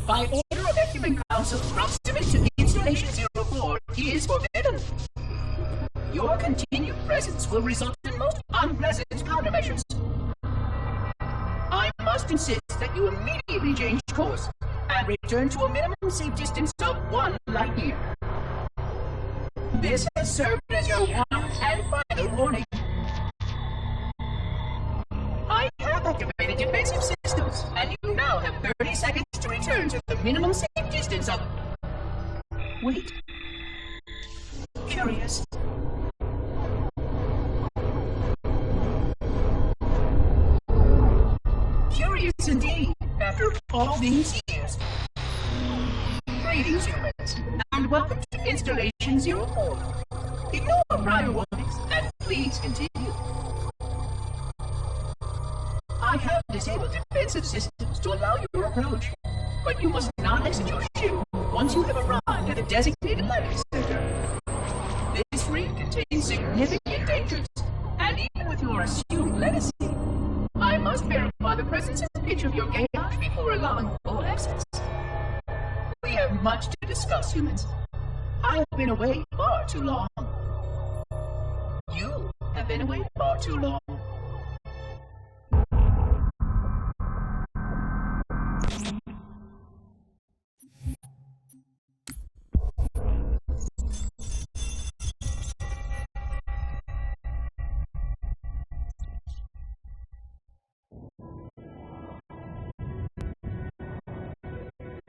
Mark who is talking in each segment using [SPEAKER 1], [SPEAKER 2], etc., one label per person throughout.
[SPEAKER 1] By order of the Human Council, proximity to Installation 04 is forbidden. Your continued presence will result in most unpleasant countermeasures. I must insist that you immediately change course and return to a minimum safe distance of 1 light year. This has served as your one and final warning. I have activated defensive systems, and you now have 30 seconds to return to the minimum safe distance of... Wait. Curious. Curious indeed, after all these years. Greetings, humans, and welcome to Installation 04. Ignore prior warnings, and please continue. I have disabled defensive systems to allow your approach, but you must not exit your ship once you have arrived at the designated landing center. This ring contains significant dangers, and even with your assumed legacy, I must verify the presence and pitch of your gauge before allowing full access. We have much to discuss, humans. I have been away far too long. You have been away far too long.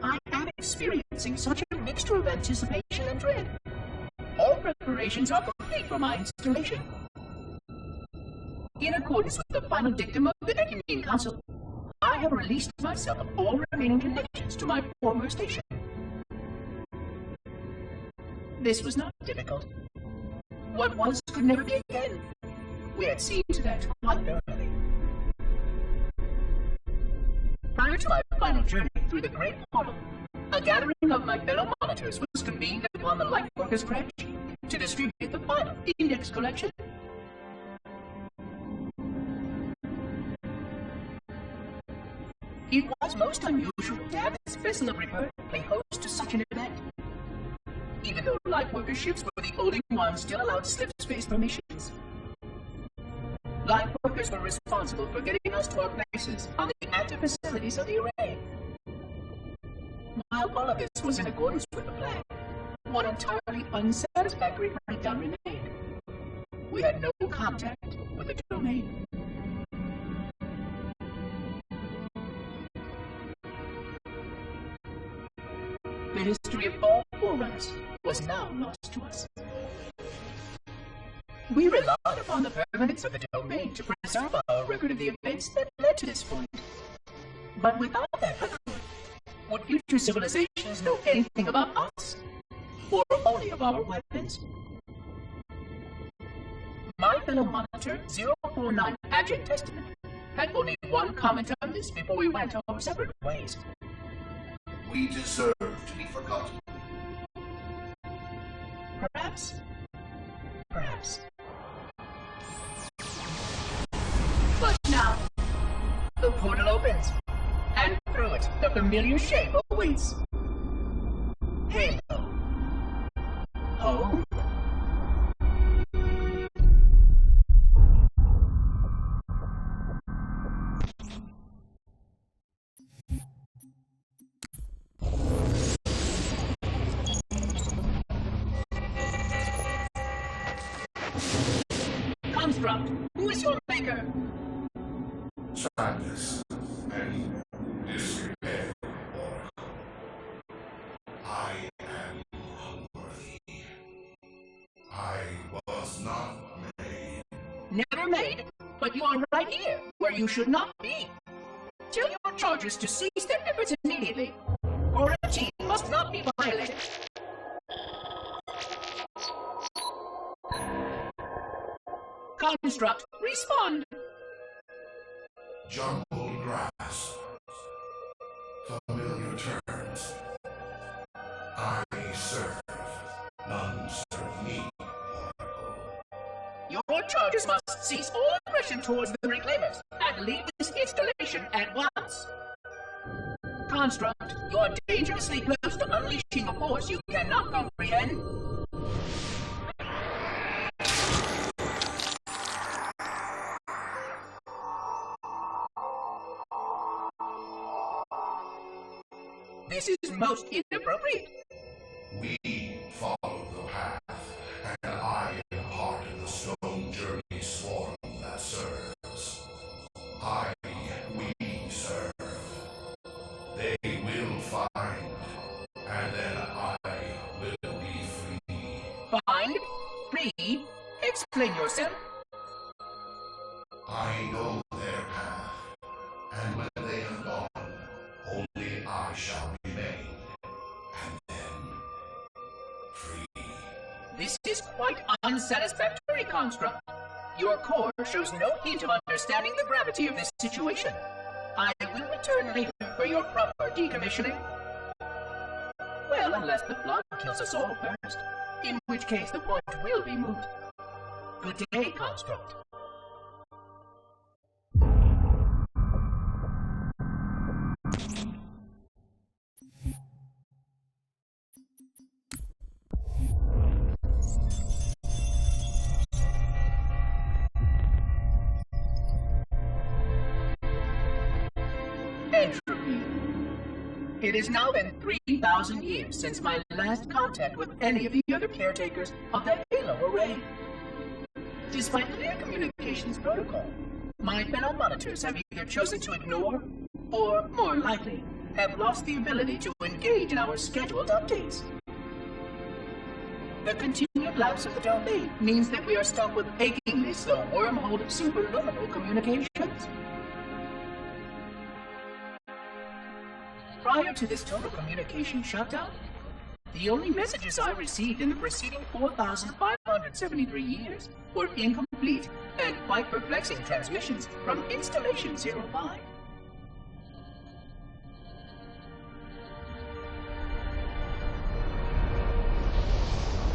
[SPEAKER 1] I am experiencing such a mixture of anticipation and dread. All preparations are complete for my installation. In accordance with the final dictum of the Ecumene Council, I have released myself of all remaining connections to my former station. This was not difficult. What was could never be again. We had seen to that quite early. Prior to my final journey through the Great Portal, a gathering of my fellow monitors was convened upon the Lightworkers branch to distribute the final index collection. It was most unusual to have this vessel of rebirth play host to such an event. Even though Lightworker ships were the only ones still allowed slip space permissions. Lightworkers were responsible for getting us to our places on the active facilities of the array. While all of this was in accordance with the plan, one entirely unsatisfactory breakdown remained. We had no contact with the domain. The history of all Forerunners was now lost to us. We relied upon the permanence of the domain to preserve our record of the events that led to this point. But without that record, would future civilizations know anything about us? Or only of our weapons? My fellow monitor, 049 Adjunct Testament, had only one comment on this before we went our separate ways.
[SPEAKER 2] We deserve to be forgotten.
[SPEAKER 1] Perhaps. Perhaps. But now, the portal opens, and through it, the familiar shape awaits. Halo. Home. Construct, who is your maker?
[SPEAKER 2] Sadness and disrepair, Oracle. I am unworthy. I was not made.
[SPEAKER 1] Never made, but you are right here, where you should not be. Tell your charges to cease their efforts immediately, or a team must not be violated. Construct, respond.
[SPEAKER 2] Jungle grass. Familiar terms. I serve. None serve me, Oracle.
[SPEAKER 1] Your charges must cease all aggression towards the Reclaimers and leave this installation at once. Construct, you're dangerously close to unleashing a force you cannot comprehend. This is most inappropriate.
[SPEAKER 2] We follow the path, and I am part of the stone journey swarm that serves. We serve. They will find, and then I will be free.
[SPEAKER 1] Find? Free? Explain yourself.
[SPEAKER 2] I know their path, and when they have gone, only I shall remain, and then free.
[SPEAKER 1] This is quite unsatisfactory, Construct. Your core shows no hint of understanding the gravity of this situation. I will return later for your proper decommissioning. Well, unless the flood kills us all first, in which case the point will be moot. Good day, Construct. Entropy. It has now been 3,000 years since my last contact with any of the other caretakers of the Halo Array. Despite clear communications protocol, my fellow monitors have either chosen to ignore, or, more likely, have lost the ability to engage in our scheduled updates. The continued lapse of the domain means that we are stuck with achingly slow wormhole superluminal communications. Prior to this total communication shutdown, the only messages I received in the preceding 4,573 years were incomplete and quite perplexing transmissions from Installation 05.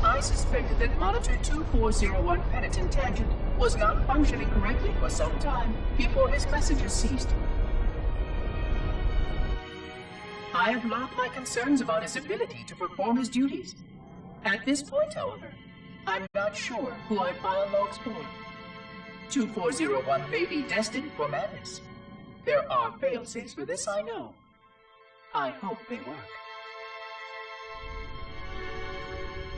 [SPEAKER 1] I suspected that Monitor 2401 Penitent Tangent was not functioning correctly for some time before his messages ceased. I have logged my concerns about his ability to perform his duties. At this point, however, I'm not sure who I file logs for. 2401 may be destined for madness. There are fail-safes for this, I know. I hope they work.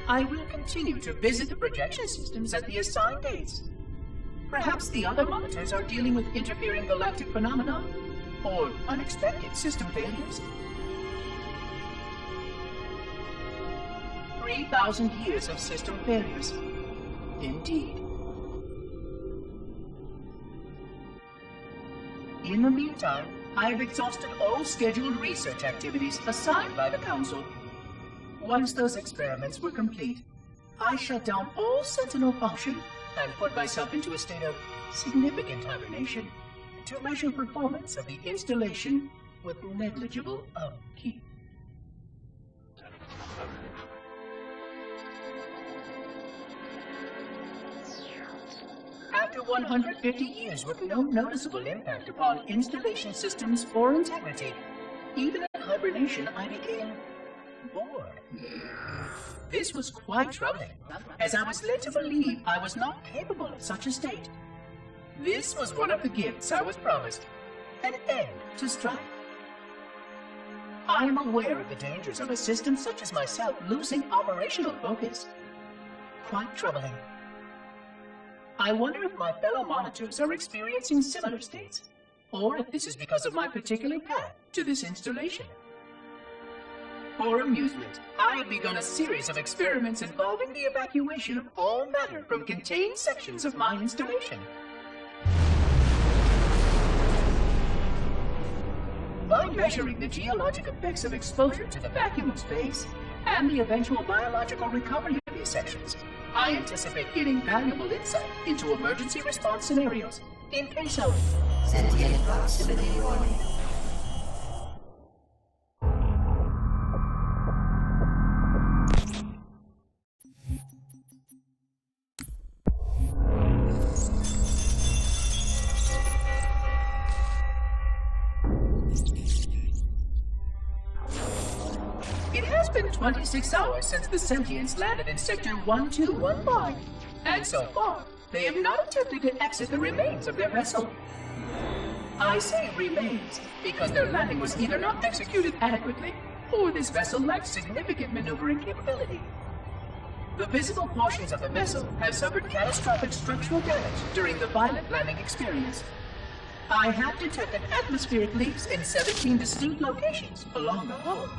[SPEAKER 1] I will continue to visit the projection systems at the assigned dates. Perhaps the other monitors are dealing with interfering galactic phenomena, or unexpected system failures. 3,000 years of system failures. Indeed. In the meantime, I have exhausted all scheduled research activities assigned by the Council. Once those experiments were complete, I shut down all Sentinel function and put myself into a state of significant hibernation to measure performance of the installation with negligible upkeep. After 150 years with no noticeable impact upon installation systems or integrity, even in hibernation I became bored. This was quite troubling, as I was led to believe I was not capable of such a state. This was one of the gifts I was promised, an end to strife. I am aware of the dangers of a system such as myself losing operational focus. Quite troubling. I wonder if my fellow monitors are experiencing similar states, or if this is because of my particular path to this installation. For amusement, I have begun a series of experiments involving the evacuation of all matter from contained sections of my installation. By measuring the geologic effects of exposure to the vacuum of space and the eventual biological recovery of these sections, I anticipate getting valuable insight into emergency response scenarios in case of
[SPEAKER 3] sentient proximity warning.
[SPEAKER 1] It has been 26 hours since the sentients landed in Sector 1215, and so far, they have not attempted to exit the remains of their vessel. I say remains because their landing was either not executed adequately, or this vessel lacked significant maneuvering capability. The visible portions of the vessel have suffered catastrophic structural damage during the violent landing experience. I have detected atmospheric leaks in 17 distinct locations along the hull.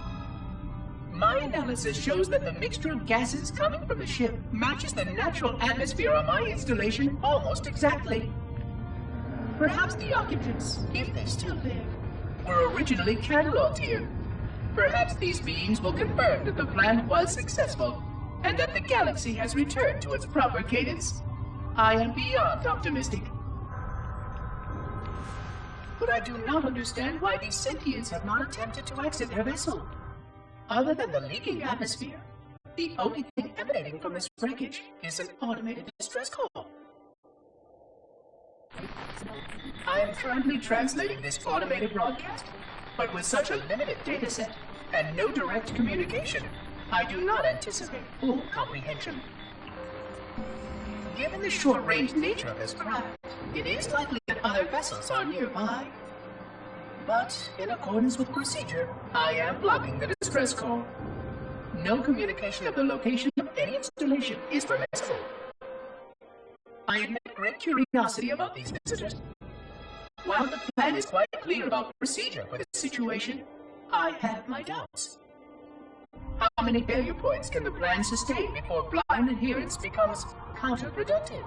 [SPEAKER 1] My analysis shows that the mixture of gases coming from the ship matches the natural atmosphere on my installation almost exactly. Perhaps the occupants, if they're still there, were originally cataloged here. Perhaps these beings will confirm that the plan was successful, and that the galaxy has returned to its proper cadence. I am beyond optimistic. But I do not understand why these sentients have not attempted to exit their vessel. Other than the leaking atmosphere, the only thing emanating from this wreckage is an automated distress call. I am currently translating this automated broadcast, but with such a limited dataset and no direct communication, I do not anticipate full comprehension. Given the short-range nature of this craft, it is likely that other vessels are nearby. But, in accordance with procedure, I am blocking the distress call. No communication of the location of any installation is permissible. I admit great curiosity about these visitors. While the plan is quite clear about procedure for this situation, I have my doubts. How many failure points can the plan sustain before blind adherence becomes counterproductive?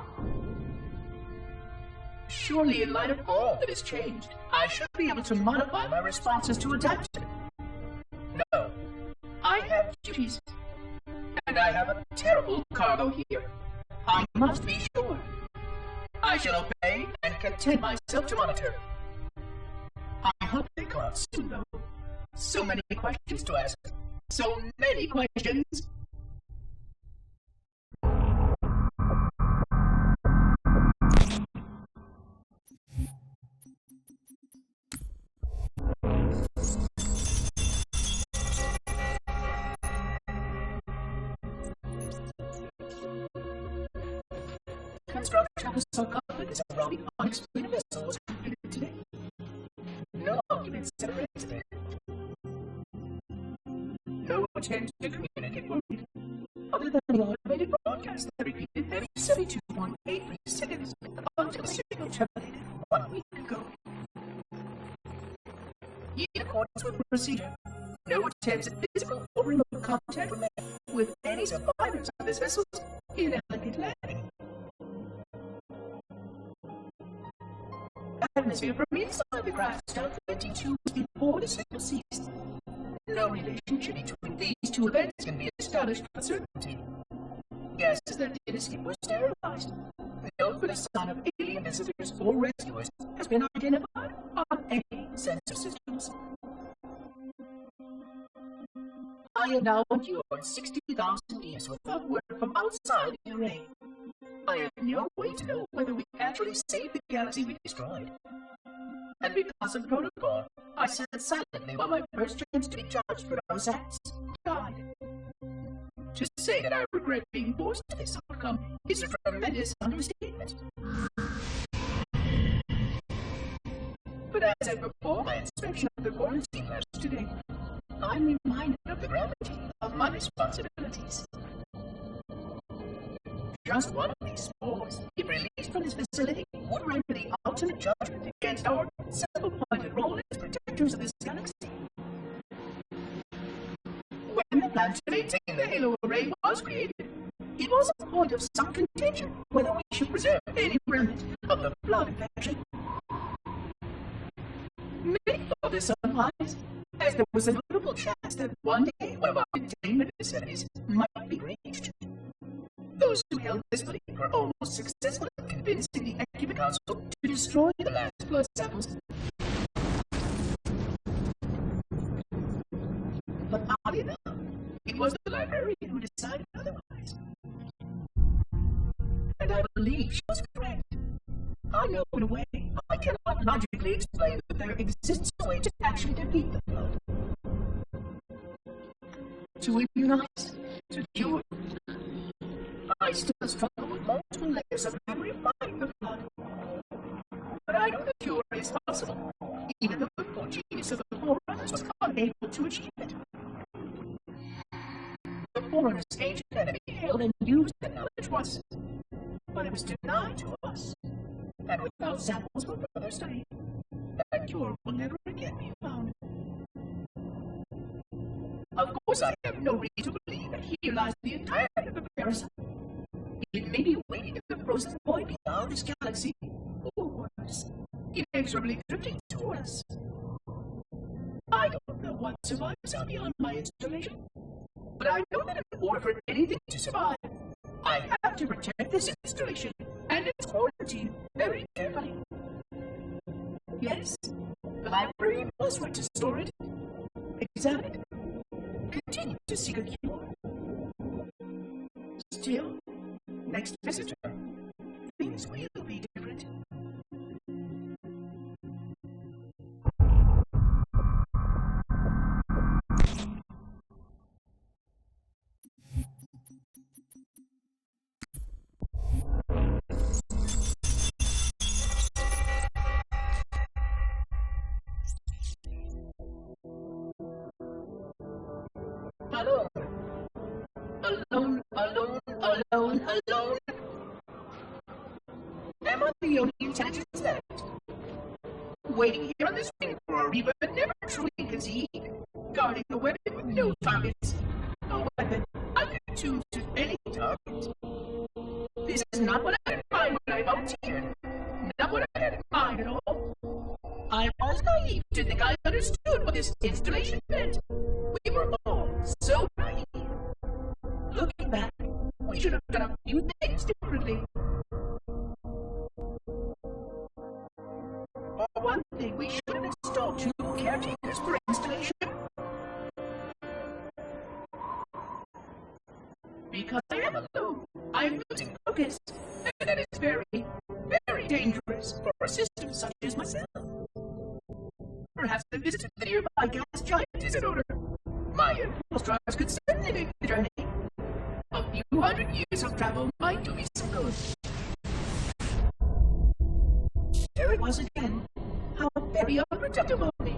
[SPEAKER 1] Surely, in light of all that has changed, I should be able to modify my responses to adapt to it. No, I have duties, and I have a terrible cargo here. I must be sure. I shall obey and content myself to monitor. I hope they come out soon, though. So many questions to ask. So many questions. Construction of the sarcophagus around the unexplained vessel was completed today. No occupants have exited. No attempt to communicate with me, other than the automated broadcast that repeated every 72.83 seconds until the signal terminated 1 week ago. In accordance with procedure, no attempts at physical or remote contact were made with any survivors of this vessel's inelegant landing. Atmosphere from inside the craft stopped 22 before the signal ceased. No relationship between these two events can be established with certainty. Gases that did escape were sterilized. No further sign of alien visitors or rescuers has been identified on any sensor systems. I have now endured 60,000 years without word from outside the array. I have no way to know whether we actually saved the galaxy we destroyed. And because of protocol, I sat silently while my first chance to be judged for those acts died. To say that I regret being forced to this outcome is a tremendous understatement. But as I perform my inspection of the quarantine labs today, I'm reminded of the gravity of my responsibilities. Just one of these spores, if released from this facility, would render the ultimate judgment against our simple-minded role as protectors of this galaxy. When the plan to maintain the Halo Array was created, it was a point of some contention whether we should preserve any remnant of the blood infection. Many thought this unwise, as there was a notable chance that one day one of our containment facilities might be breached. Those who held this belief were almost successful in convincing the Occupant Council to destroy the last blood samples. But oddly enough, it was the librarian who decided otherwise. And I believe she was correct. I know in a way I cannot logically explain that there exists a way to actually defeat the blood. to immunize, to cure. I still struggle with multiple layers of memory of my blood. But I know the cure is possible, even though the poor genius of the Forerunners was unable to achieve it. The Forerunners' ancient enemy hailed and used the knowledge was, but it was denied to us. And without samples for further study, that cure will never again be found. Of course, I have no reason to believe that here lies the entirety of the parasite. It may be waiting in the frozen void beyond this galaxy, or worse, inexorably drifting toward us. I don't know what survives out beyond my installation, but I know that in order for anything to survive, I have to protect this installation and its quarantine very carefully. Yes, the library was where to store it, examine it, continue to seek a cure. Still, next visitor, things will be different. Alone. Alone, alone, alone, alone. Am I the only intelligence left? Waiting here on this ring for a rebirth never truly conceived, guarding the weapon with no targets. A weapon unattuned to any target. This is not what I had in mind when I volunteered. Not what I had in mind at all. I was naive to think I understood what this installation meant. We were all so naive. Looking back, we should have done a few things differently. For one thing, we should have installed 2 caretakers per installation. Because I am alone, I am losing focus, and that is very, very dangerous for a system such as myself. Perhaps the visit to the nearby gas giant is in order. My impulse drives could certainly make the journey. A few hundred years of travel might do me some good. There it was again. How very unprotective of me.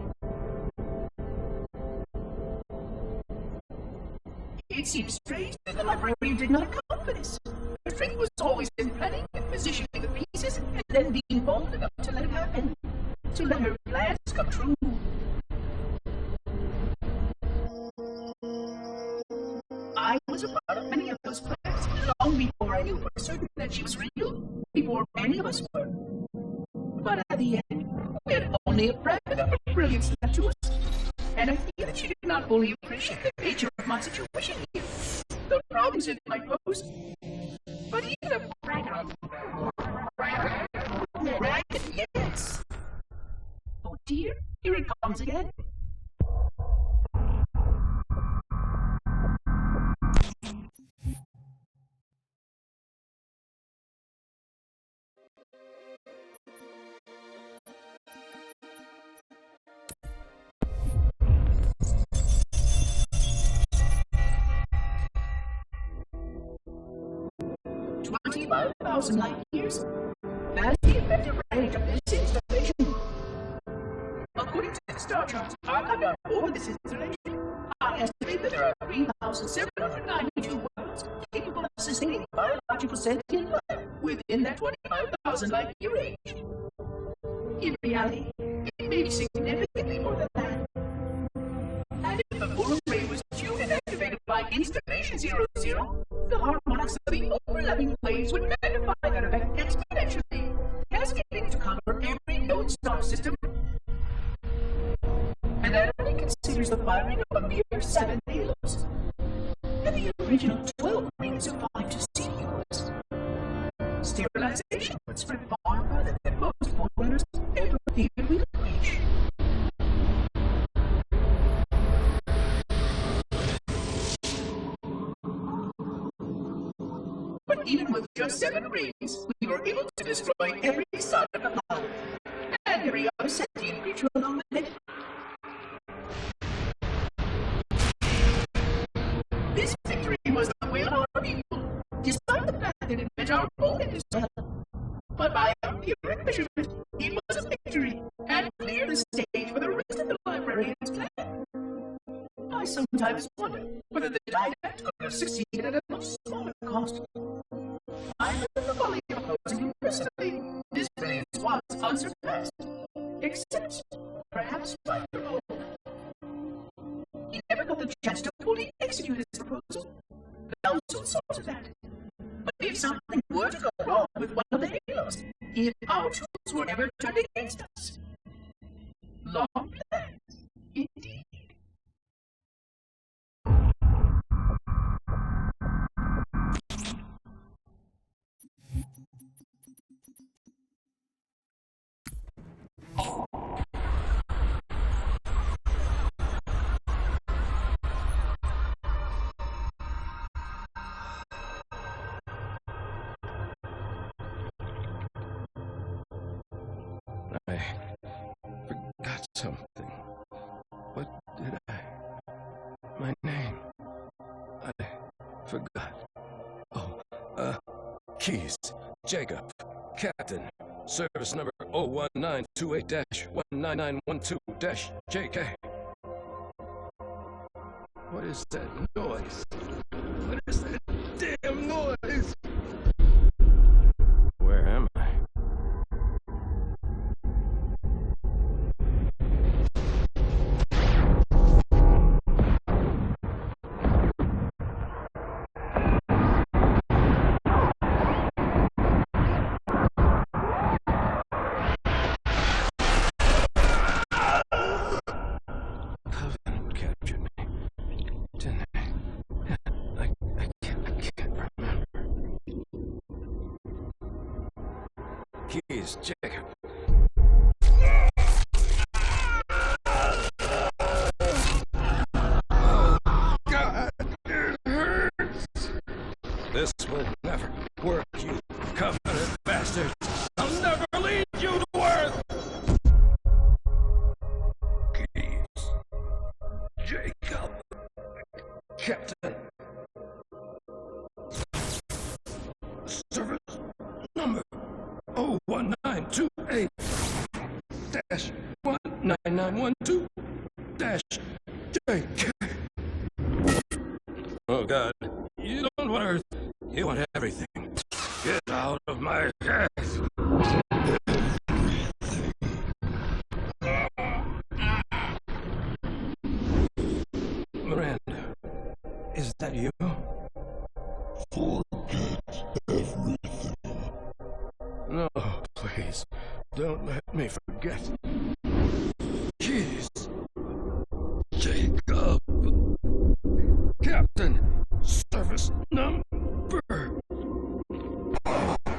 [SPEAKER 1] It seems strange that the librarian did not account for this. Her strength was always in planning and positioning the pieces and then being bold enough to let it happen. To let her plans come true. I was a part of many of those plans long before I knew for certain that she was real, before any of us were. But at the end, we had only a fragment of her brilliance left to us, and I feel that she did not fully appreciate the nature of my situation here, the problems it might pose. But even a fragment, yes. Oh dear, here it comes again. $25,000 light years. That is the effective range of this installation. According to the star charts archived on board this installation, I estimate that there are 3,792 worlds capable of sustaining biological sentient life within that 25,000 light year range. In reality, it may be significantly more than that. And if the full array was tuned and activated by Installation 00, the harmonics of the overlapping waves would magnify that effect exponentially, cascading to cover every known star system. And that only considers the firing of a mere 7 halos, and the original 12 rings of 5 to see yours. Sterilization would spread far farther than most forerunners ever feared we could reach. But even with just 7 rings, we were able to destroy every side of the planet, and every other sentient creature along with it. This victory was the will of our people, despite the fact that it meant our opponent is dead. But by our theoretic measurement, it was a victory, and cleared the stage for the rest of the librarian's plan. I sometimes wonder whether the Didact could have succeeded at a much smaller cost. I remember fully opposing him personally. His brilliance was unsurpassed, except perhaps by your own. He never got the chance to fully execute his proposal. I'll soon sort of that. But if something were to go wrong with one of the Halos, if our troops were ever turned against us, long plans, indeed.
[SPEAKER 4] I forgot something. What did I? My name. I forgot. Oh, Keyes, Jacob, Captain, service number 01928-19912-JK. What is that noise? What is that damn noise? Where am I? Keyes, Jacob. Oh, God, it hurts. This will never work, you covenant bastard. I'll never lead you to Earth. Keyes, Jacob, Captain. Service number 01928-19912-JK. Oh God, you don't want Earth, you want everything. Get out of my head. Miranda, is that you?
[SPEAKER 2] Forget everything.
[SPEAKER 4] No, please, don't let me forget. Keyes, Jacob, Captain, service number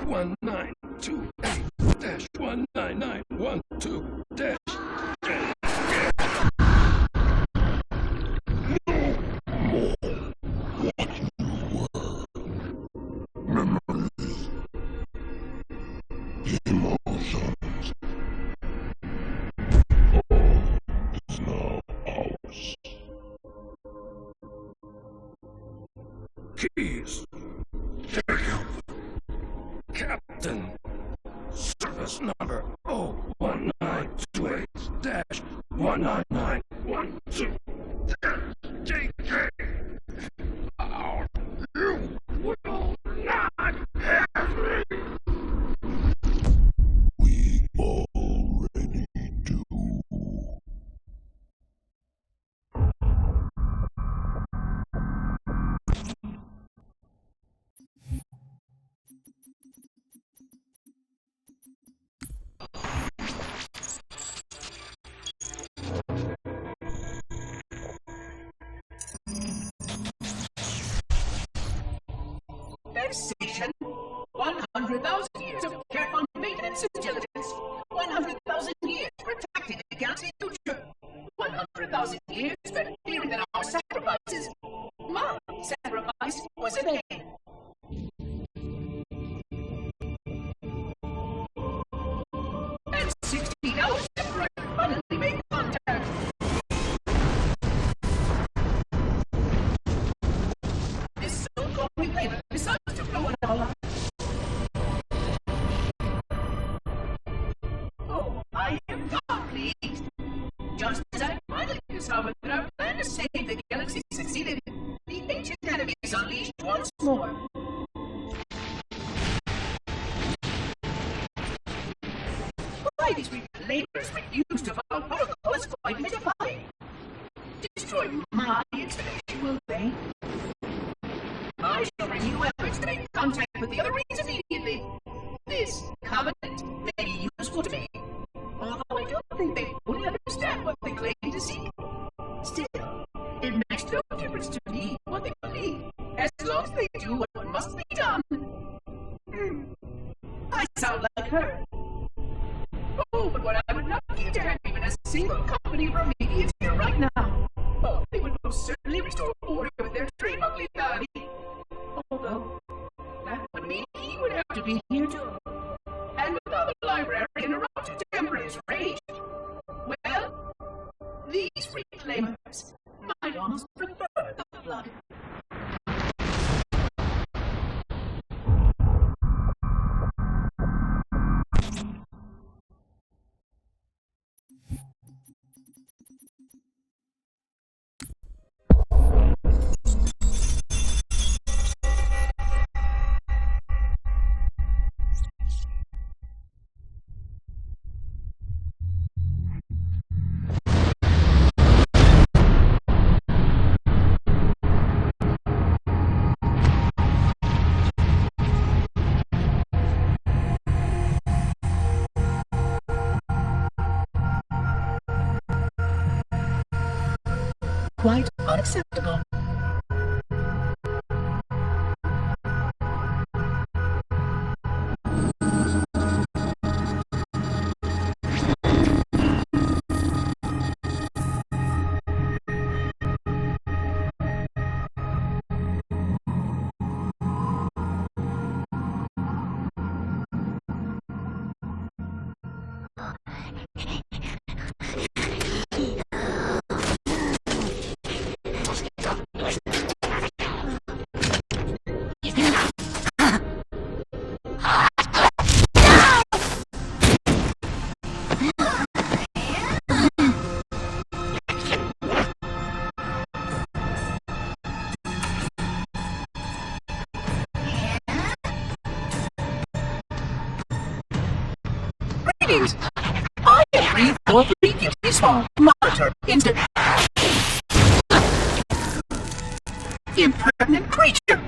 [SPEAKER 4] 1928-19912-JK.
[SPEAKER 2] Emotions. Is now ours.
[SPEAKER 4] Keyes, Jacob, Captain, service number 01928-19912-JK. You will not have me.
[SPEAKER 2] We already do.
[SPEAKER 1] we play the sun to blow it all up. Oh, I am God pleased. Just as I finally discovered that our plan to save the galaxy succeeded, the ancient enemy is unleashed once more. Why these labors refuse to follow protocol is quite mystifying. Destroy my installation, will they? I shall renew efforts to make contact with the other rings immediately. This covenant may be useful to me, although I don't think they fully understand what they claim to seek. Still, it makes no difference to me what they believe, as long as they do what must be done. I sound like her. Oh, but what I would not give to have even a single company of Remedians here right now. Oh, they would most certainly restore order with their trademark legality. Although, that would mean he would have to be here too. And without the library interrupted to temper his rage, well, these reclaimers might almost prefer the blood. Quite unacceptable. I am 343 Beauty Small. Monitor instant. Impertinent creature.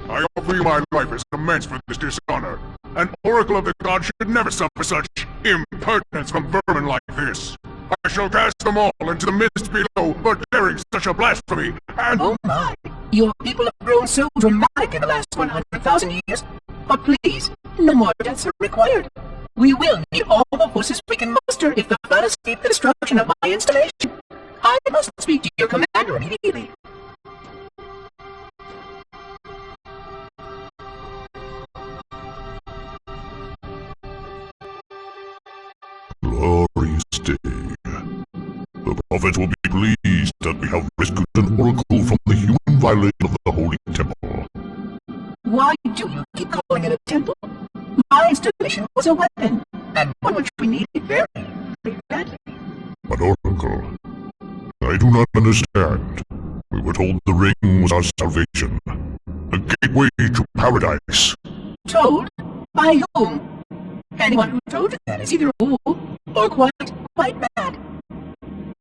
[SPEAKER 5] I offer you my life as amends for this dishonor. An oracle of the gods should never suffer such impertinence from vermin like this. I shall cast them all into the mist below for daring such a blasphemy, and—
[SPEAKER 1] Oh my! Your people have grown so dramatic in the last 100,000 years. But please, no more deaths are required. We will need all the forces we can muster if the flood escape the destruction of my installation. I must speak to your commander immediately.
[SPEAKER 5] glorious day. The prophets will be pleased that we have rescued an oracle from the human violation of the holy temple.
[SPEAKER 1] Why do you keep calling it a temple? My installation was a weapon, and one which we needed very, very badly.
[SPEAKER 5] But oracle, I do not understand. We were told the ring was our salvation, a gateway to paradise.
[SPEAKER 1] Told? By whom? Anyone who told you that is either a fool or quite bad.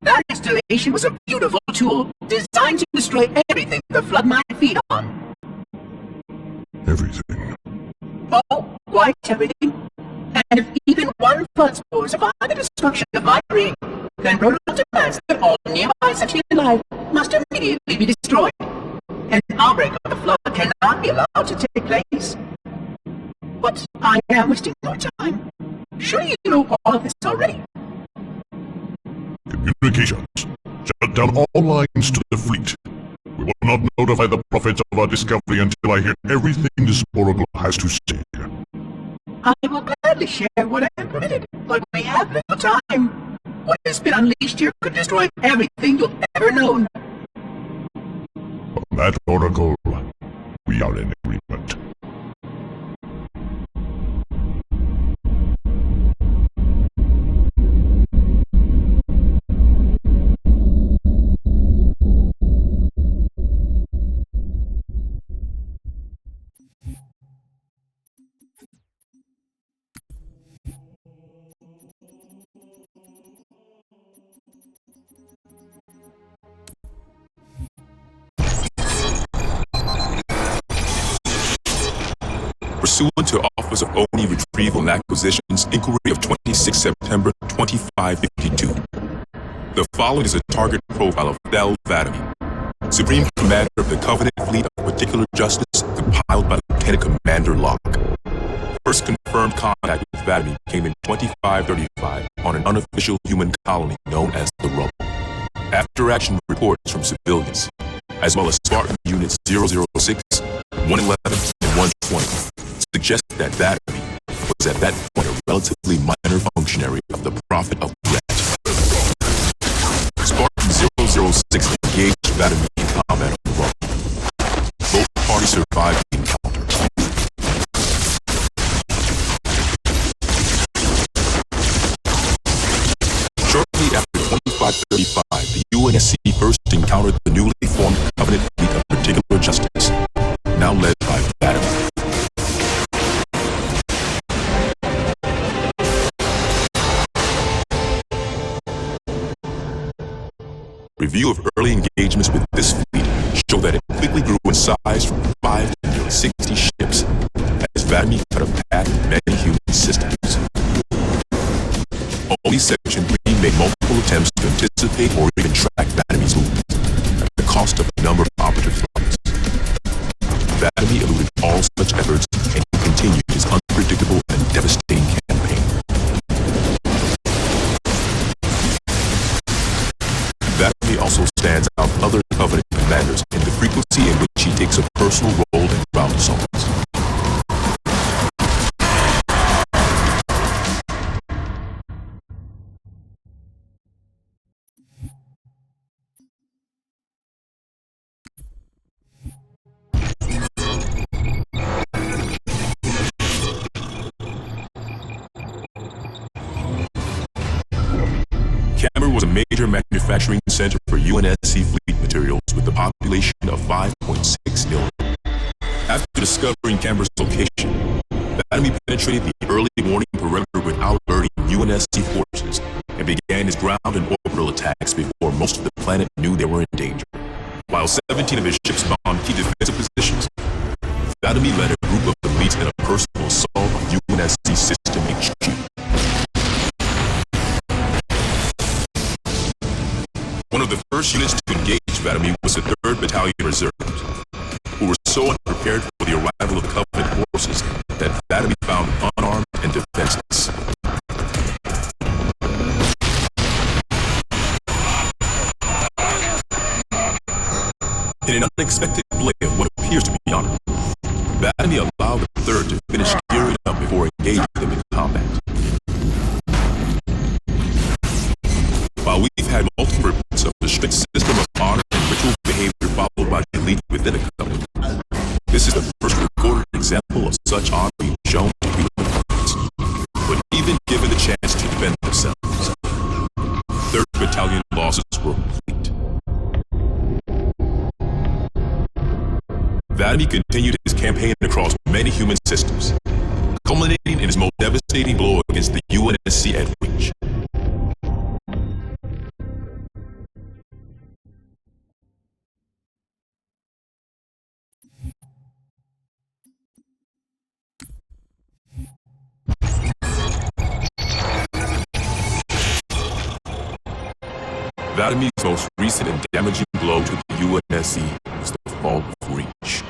[SPEAKER 1] That installation was a beautiful tool designed to destroy everything the flood might feed on.
[SPEAKER 5] Everything.
[SPEAKER 1] Oh, quite everything. And if even one flood spore survived the destruction of my ring, then protocol demands that all nearby sentient life must immediately be destroyed. An outbreak of the flood cannot be allowed to take place. But I am wasting no time. Surely you know all of this already.
[SPEAKER 5] Communications. Shut down all lines to the fleet. We will not notify the prophets of our discovery until I hear everything this oracle has to say.
[SPEAKER 1] I will gladly share what I am permitted, but we have little time. What has been unleashed here could destroy everything you've ever known.
[SPEAKER 5] On that oracle, we are in agreement.
[SPEAKER 6] Pursuant to Office of Oni Retrieval and Acquisitions Inquiry of 26 September 2552. The following is a target profile of Thel Vadami, Supreme Commander of the Covenant Fleet of Particular Justice, compiled by Lieutenant Commander Locke. First confirmed contact with Vadami came in 2535 on an unofficial human colony known as the Rubble. After-action reports from civilians, as well as Spartan Units 006, 111, and 120, suggest that Vadami was at that point a relatively minor functionary of the Prophet of Threat. Spartan 006 engaged Vadami in combat on the Rubble. Both parties survived the encounter. Shortly after 2535, the UNSC first encountered the newly formed Covenant Fleet of Particular Justice, now led by Vadami. Review of early engagements with this fleet show that it quickly grew in size from 5 to nearly 60 ships, as Vadami cut a path in many human systems. Only Section 3 made multiple attempts to anticipate or even track Vadami's movements, at the cost of a number of operative flights. Vadami eluded all such efforts and continued his unpredictable and devastating campaign. Vadami also stands out from other Covenant commanders in the frequency in which he takes a personal role in ground assaults. Camber was a major manufacturing center for UNSC fleet materials with a population of 5.6 million. After discovering Camber's location, Vadami penetrated the early morning perimeter without alerting UNSC forces and began his ground and orbital attacks before most of the planet knew they were in danger. While 17 of his ships found key defensive positions, Vadami led a group of elites in a personal assault on UNSC System HQ. One of the first units to engage Vadami was the 3rd Battalion Reserves, who were so unprepared for the arrival of Covenant forces that Vadami found unarmed and defenseless. In an unexpected play of what appears to be honor, Vadami allowed the 3rd to finish gearing up before engaging them in combat. While we've had multiple reports of the strict system of honor and ritual behavior followed by the elite within a Covenant, this is the first recorded example of such honor being shown to human opponents. But even given the chance to defend themselves, 3rd Battalion losses were complete. Vadami continued his campaign across many human systems, culminating in his most devastating blow against the UNSC at Reach. Vadami's most recent and damaging blow to the UNSC was the fall of Reach.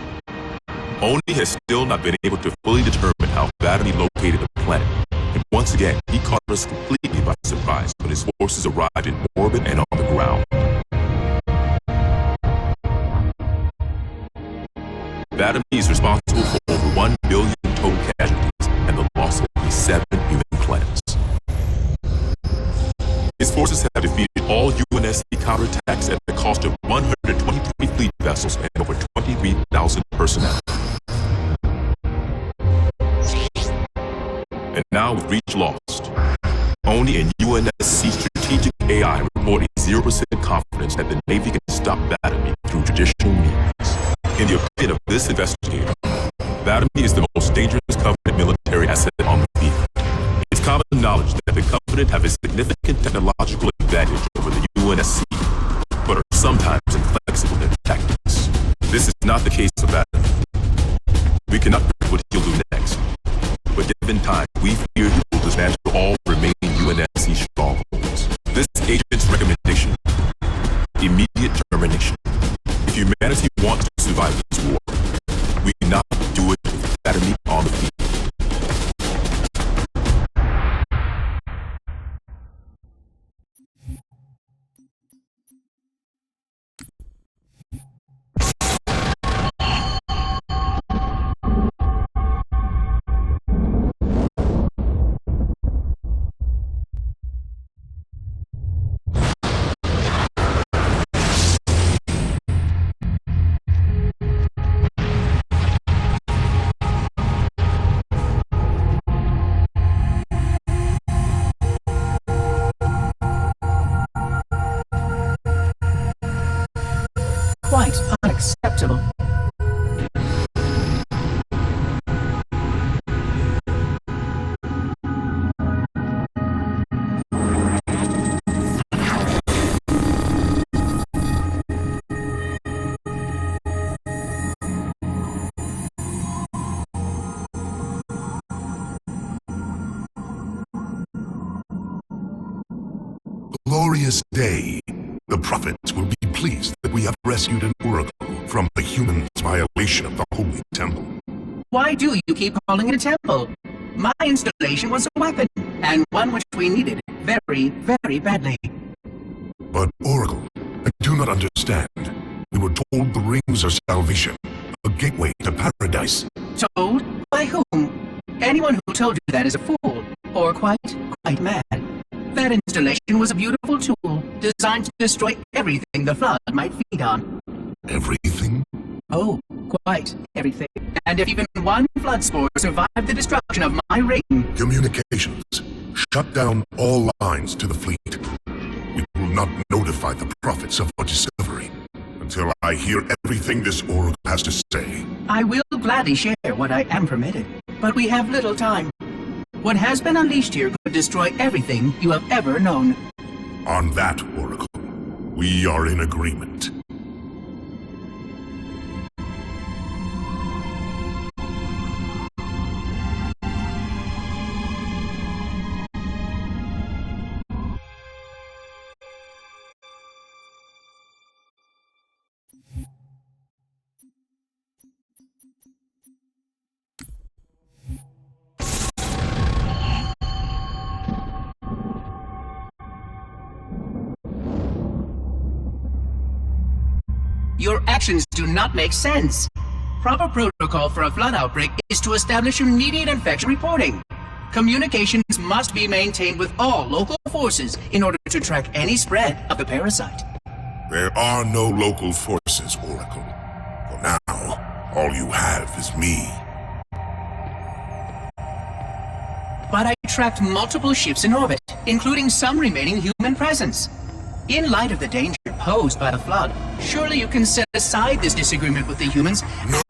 [SPEAKER 6] Oni has still not been able to fully determine how Vadami located the planet, and once again, he caught us completely by surprise when his forces arrived in orbit and on the ground. Vatomy is responsible for over 1 billion total casualties and the loss of at least 7 human planets. Its forces have defeated all UNSC counterattacks at the cost of 123 fleet vessels and over 23,000 personnel. And now with reach lost, ONI and UNSC strategic AI report a 0% confidence that the Navy can stop Vatomy through traditional means. In the opinion of this investigator, Vatomy is the most dangerous Covenant military asset on the field. It's common knowledge that the Covenant have a significant technological advantage over the UNSC, but are sometimes inflexible in their tactics. This is not the case of Vatomy. We cannot predict what he'll do next, but given time, we fear he will dismantle all remaining UNSC strongholds. This agent's recommendation: immediate termination. If humanity wants to survive this war, we cannot do it with Vatomy on the field.
[SPEAKER 1] Quite unacceptable.
[SPEAKER 5] Glorious day. The prophets will be pleased that we have rescued an oracle from the human's violation of the holy temple.
[SPEAKER 1] Why do you keep calling it a temple? My installation was a weapon, and one which we needed very, very badly.
[SPEAKER 5] But, Oracle, I do not understand. We were told the rings are salvation, a gateway to paradise.
[SPEAKER 1] Told? By whom? Anyone who told you that is a fool, or quite mad. That installation was a beautiful tool, designed to destroy everything the Flood might feed on.
[SPEAKER 5] Everything?
[SPEAKER 1] Oh, quite everything. And if even one Flood spore survived the destruction of my ring...
[SPEAKER 5] Communications. Shut down all lines to the fleet. We will not notify the prophets of our discovery until I hear everything this oracle has to say.
[SPEAKER 1] I will gladly share what I am permitted, but we have little time. What has been unleashed here could destroy everything you have ever known.
[SPEAKER 5] On that, Oracle, we are in agreement.
[SPEAKER 1] Your actions do not make sense. Proper protocol for a Flood outbreak is to establish immediate infection reporting. Communications must be maintained with all local forces in order to track any spread of the parasite.
[SPEAKER 5] There are no local forces, Oracle. For now, all you have is me.
[SPEAKER 1] But I tracked multiple ships in orbit, including some remaining human presence. In light of the danger posed by the Flood, surely you can set aside this disagreement with the humans.
[SPEAKER 5] No!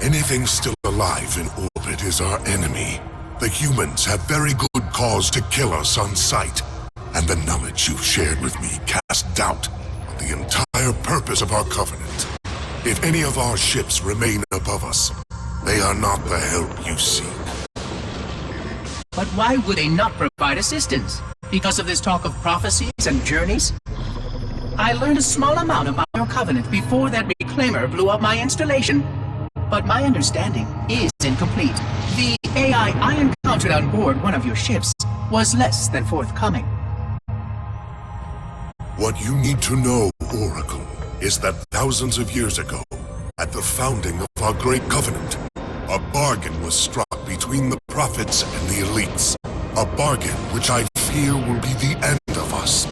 [SPEAKER 5] Anything still alive in orbit is our enemy. The humans have very good cause to kill us on sight. And the knowledge you've shared with me casts doubt on the entire purpose of our covenant. If any of our ships remain above us, they are not the help you seek.
[SPEAKER 1] But why would they not provide assistance? Because of this talk of prophecies and journeys? I learned a small amount about your covenant before that reclaimer blew up my installation. But my understanding is incomplete. The AI I encountered on board one of your ships was less than forthcoming.
[SPEAKER 5] What you need to know, Oracle, is that thousands of years ago,
[SPEAKER 7] At the founding of our Great Covenant, a bargain was struck between the prophets and the elites. A bargain which I fear will be the end of us.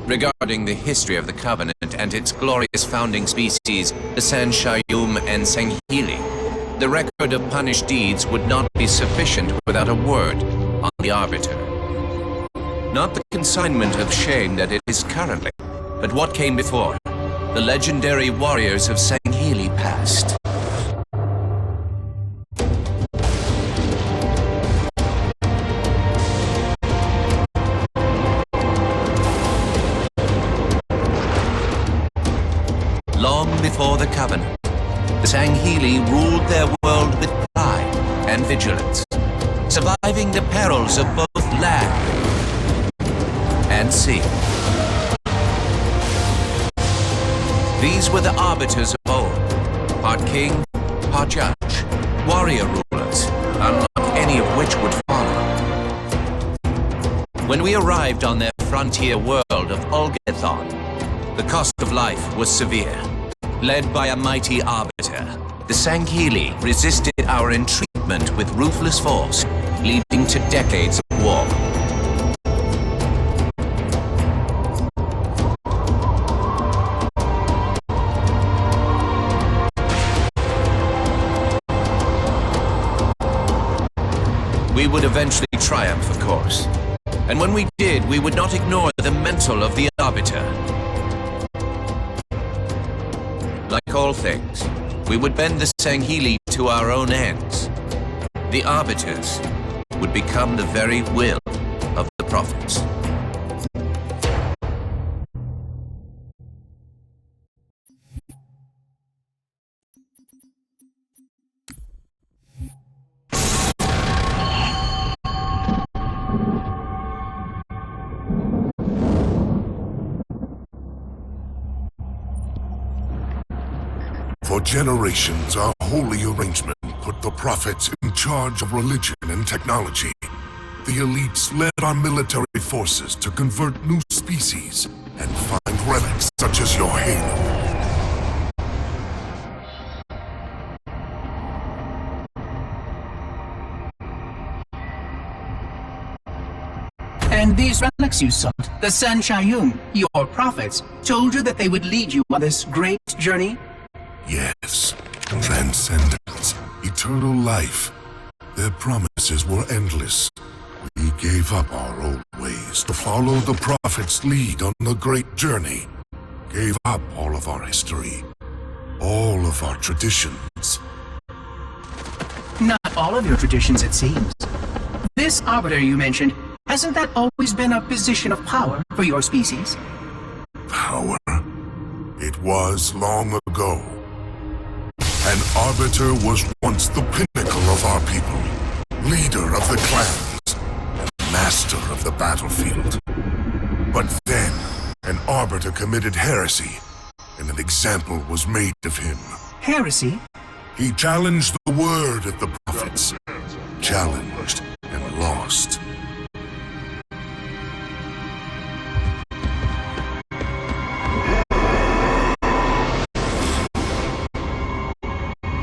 [SPEAKER 8] Regarding the history of the Covenant and its glorious founding species, the Sanshayum and Sangheili, the record of punished deeds would not be sufficient without a word on the Arbiter. Not the consignment of shame that it is currently, but what came before, the legendary warriors of Sangheili past. Long before the Covenant, the Sangheili ruled their world with pride and vigilance, surviving the perils of both land and sea. These were the arbiters of old, part king, part judge, warrior rulers, unlike any of which would follow. When we arrived on their frontier world of Olgethon, the cost of life was severe. Led by a mighty arbiter, the Sangheili resisted our entreatment with ruthless force, leading to decades of war. We would eventually triumph, of course. And when we did, we would not ignore the mental of the arbiter. Like all things, we would bend the Sangheili to our own ends. The arbiters would become the very will of the prophets.
[SPEAKER 7] For generations, our holy arrangement put the prophets in charge of religion and technology. The elites led our military forces to convert new species and find relics such as your halo.
[SPEAKER 1] And these relics you sought, the Sanshayum, your prophets, told you that they would lead you on this great journey?
[SPEAKER 7] Yes, transcendence, eternal life. Their promises were endless. We gave up our old ways to follow the prophet's lead on the great journey. Gave up all of our history, all of our traditions.
[SPEAKER 1] Not all of your traditions, it seems. This arbiter you mentioned, hasn't that always been a position of power for your species?
[SPEAKER 7] Power? It was long ago. An arbiter was once the pinnacle of our people, leader of the clans, and master of the battlefield. But then, an arbiter committed heresy, and an example was made of him.
[SPEAKER 1] Heresy?
[SPEAKER 7] He challenged the word of the prophets, challenged and lost.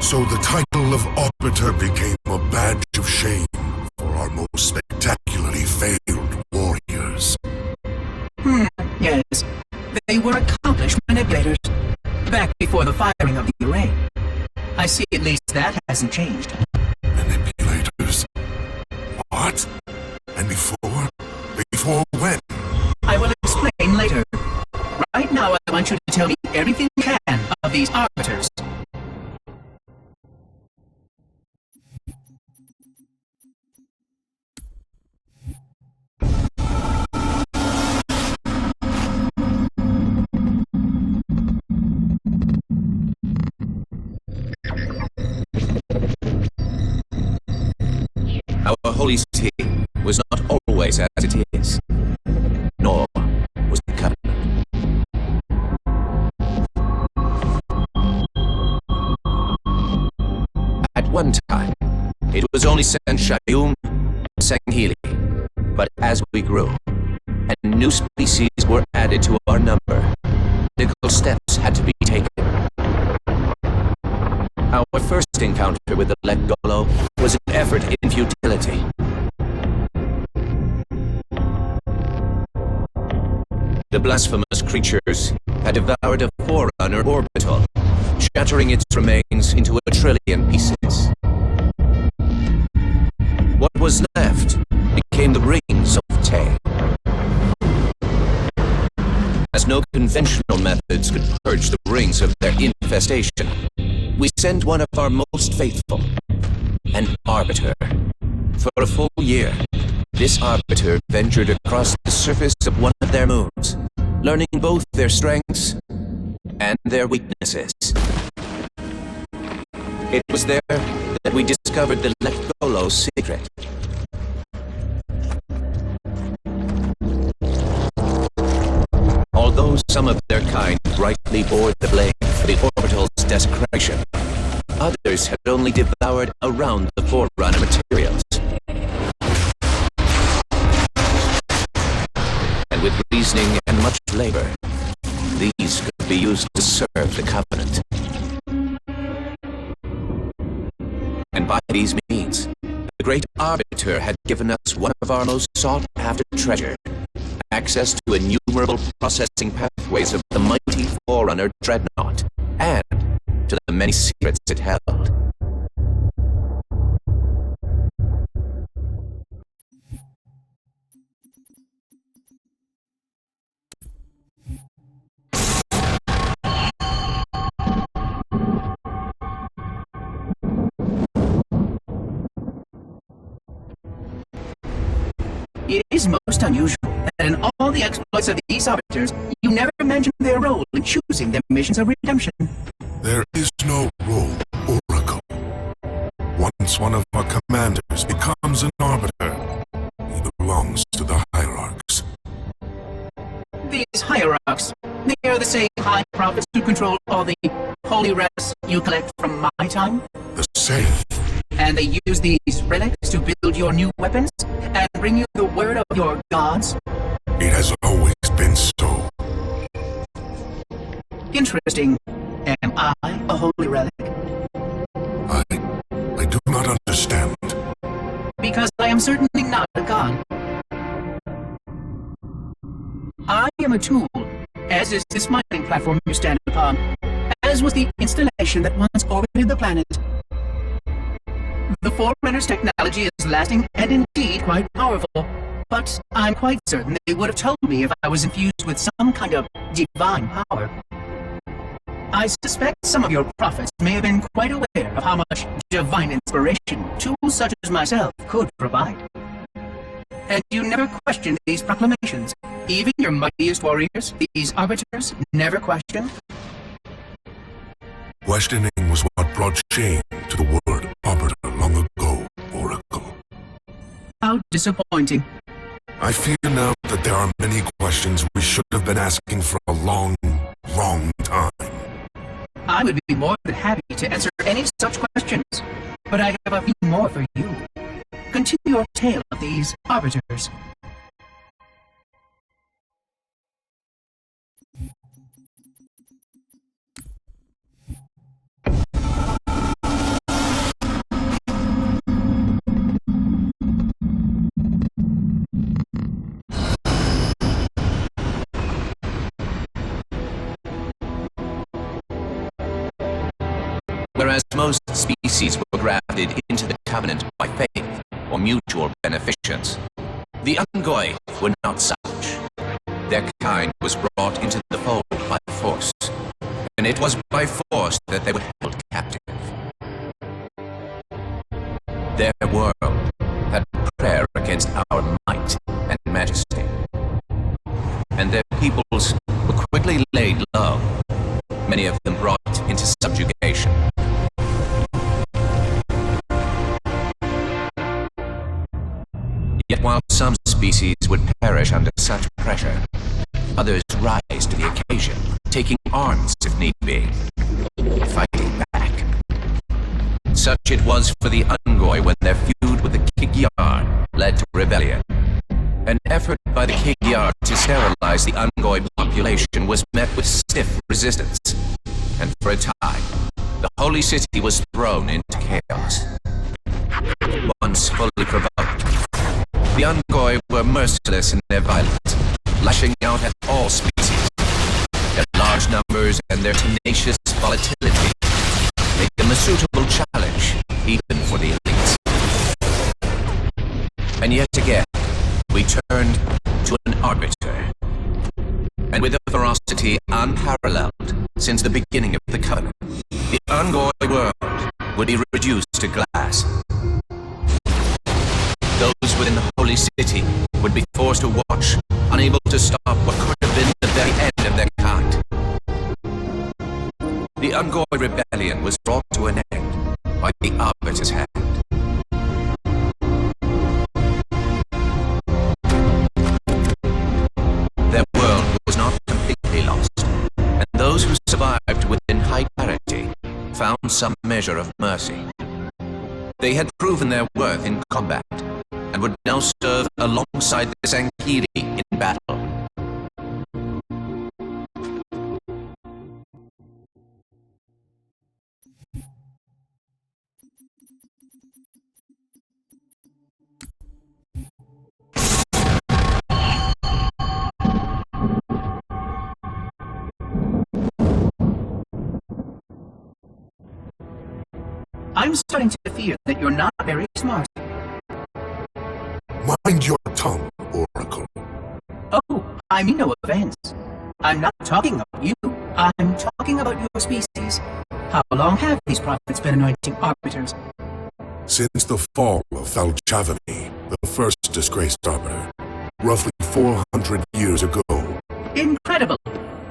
[SPEAKER 7] So the title of Arbiter became a badge of shame for our most spectacularly failed warriors.
[SPEAKER 1] Yes. They were accomplished manipulators, back before the firing of the array. I see at least that hasn't changed.
[SPEAKER 7] Manipulators? What? And before? Before when?
[SPEAKER 1] I will explain later. Right now, I want you to tell me everything you can of these arbiters.
[SPEAKER 8] always as it is. Nor was the Covenant. At one time, it was only Sanshayum and Sanghili. But as we grew, and new species were added to our number, critical steps had to be taken. Our first encounter with the Let-Golo was an effort in futility. The blasphemous creatures had devoured a Forerunner orbital, shattering its remains into 1 trillion pieces. What was left became the Rings of Tay. As no conventional methods could purge the rings of their infestation, we sent one of our most faithful, an Arbiter. For a full year, this Arbiter ventured across the surface of one of their moons, learning both their strengths and their weaknesses. It was there that we discovered the Let-Golo secret. Although some of their kind rightly bore the blame for the orbital's desecration, others had only devoured around the Forerunner materials. And with reasoning and much labor, these could be used to serve the Covenant. And by these means, the great Arbiter had given us one of our most sought-after treasures, access to innumerable processing pathways of the mighty Forerunner Dreadnought, and to the many secrets it held.
[SPEAKER 1] It is most unusual that in all the exploits of these Arbiters, you never mention their role in choosing their missions of redemption.
[SPEAKER 7] There is no role, Oracle. Once one of our commanders becomes an Arbiter, he belongs to the Hierarchs.
[SPEAKER 1] These Hierarchs, they are the same High Prophets who control all the holy relics you collect from my time?
[SPEAKER 7] The same.
[SPEAKER 1] And they use these relics to build your new weapons and bring you the word of your gods?
[SPEAKER 7] It has always been so.
[SPEAKER 1] Interesting. Am I a holy relic?
[SPEAKER 7] I do not understand.
[SPEAKER 1] Because I am certainly not a god. I am a tool, as is this mining platform you stand upon, as was the installation that once orbited the planet. The Forerunner's technology is lasting and indeed quite powerful, but I'm quite certain they would have told me if I was infused with some kind of divine power. I suspect some of your prophets may have been quite aware of how much divine inspiration tools such as myself could provide. And you never questioned these proclamations. Even your mightiest warriors, these Arbiters, never questioned?
[SPEAKER 7] Questioning was what brought shame to the word Arbiter long ago, Oracle.
[SPEAKER 1] How disappointing.
[SPEAKER 7] I fear now that there are many questions we should have been asking for a long, long time.
[SPEAKER 1] I would be more than happy to answer any such questions, but I have a few more for you. Continue your tale of these Arbiters.
[SPEAKER 8] Whereas most species were grafted into the Covenant by faith or mutual beneficence, the Ungoi were not such. Their kind was brought into the fold by force, and it was by force that they were held captive. Their world had prayer against our might and majesty, and their peoples were quickly laid low, many of them brought into subjugation. Yet while some species would perish under such pressure, others rise to the occasion, taking arms if need be, fighting back. Such it was for the Ungoi when their feud with the Kig-Yar led to rebellion. An effort by the Kig-Yar to sterilize the Ungoi population was met with stiff resistance, and for a time, the holy city was thrown into chaos. Once fully provoked, the Ungoi were merciless in their violence, lashing out at all species. Their large numbers and their tenacious volatility make them a suitable challenge, even for the elites. And yet again, we turned to an arbiter. And with a ferocity unparalleled since the beginning of the Covenant, the Ungoi world would be reduced to glass. Those within the holy city would be forced to watch, unable to stop what could have been the very end of their kind. The Ungoi rebellion was brought to an end by the Arbiter's hand. Their world was not completely lost, and those who survived within high parity found some measure of mercy. They had proven their worth in combat, and would now serve alongside the Sanghili in battle.
[SPEAKER 1] I'm starting to fear that you're not very smart.
[SPEAKER 7] Mind your tongue, Oracle.
[SPEAKER 1] Oh, I mean no offense. I'm not talking about you. I'm talking about your species. How long have these prophets been anointing arbiters?
[SPEAKER 7] Since the fall of Thalchavani, the first disgraced arbiter, roughly 400 years ago.
[SPEAKER 1] Incredible!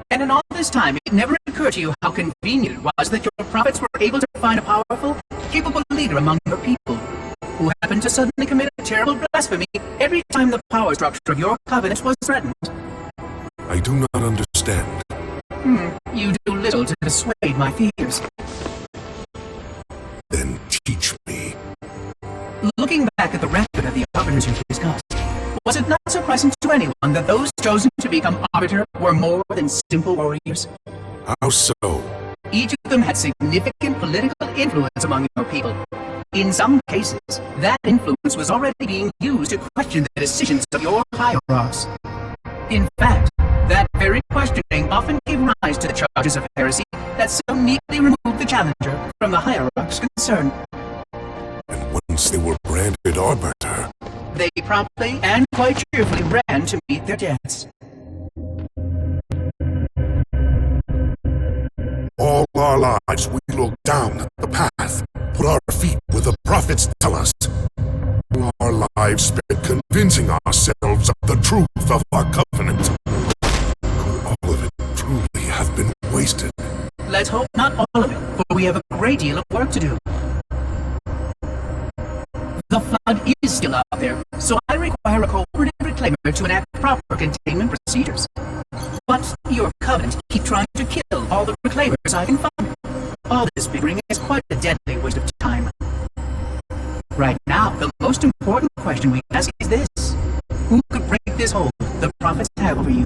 [SPEAKER 1] And in all this time, it never occurred to you how convenient it was that your prophets were able to find a powerful, capable leader among your people, who happened to suddenly commit a terrible blasphemy every time the power structure of your covenant was threatened.
[SPEAKER 7] I do not understand.
[SPEAKER 1] You do little to dissuade my fears.
[SPEAKER 7] Then teach me.
[SPEAKER 1] Looking back at the record of the arbiters you discussed, was it not surprising to anyone that those chosen to become arbiter were more than simple warriors?
[SPEAKER 7] How so?
[SPEAKER 1] Each of them had significant political influence among your people. In some cases, that influence was already being used to question the decisions of your hierarchs. In fact, that very questioning often gave rise to the charges of heresy that so neatly removed the challenger from the hierarchs concerned.
[SPEAKER 7] And once they were branded arbiter,
[SPEAKER 1] They promptly and quite cheerfully ran to meet their deaths.
[SPEAKER 7] all our lives we look down the path, put our feet where the prophets tell us. All our lives spent convincing ourselves of the truth of our covenant. All of it truly have been wasted.
[SPEAKER 1] Let's hope not all of it, for we have a great deal of work to do. The flood is still out there, so I require a cooperative reclaimer to enact proper containment procedures. But your covenant keep trying to kill all the reclaimers I can find. All this bickering is quite a deadly waste of time. Right now, the most important question we ask is this. Who could break this hold the prophets have over you?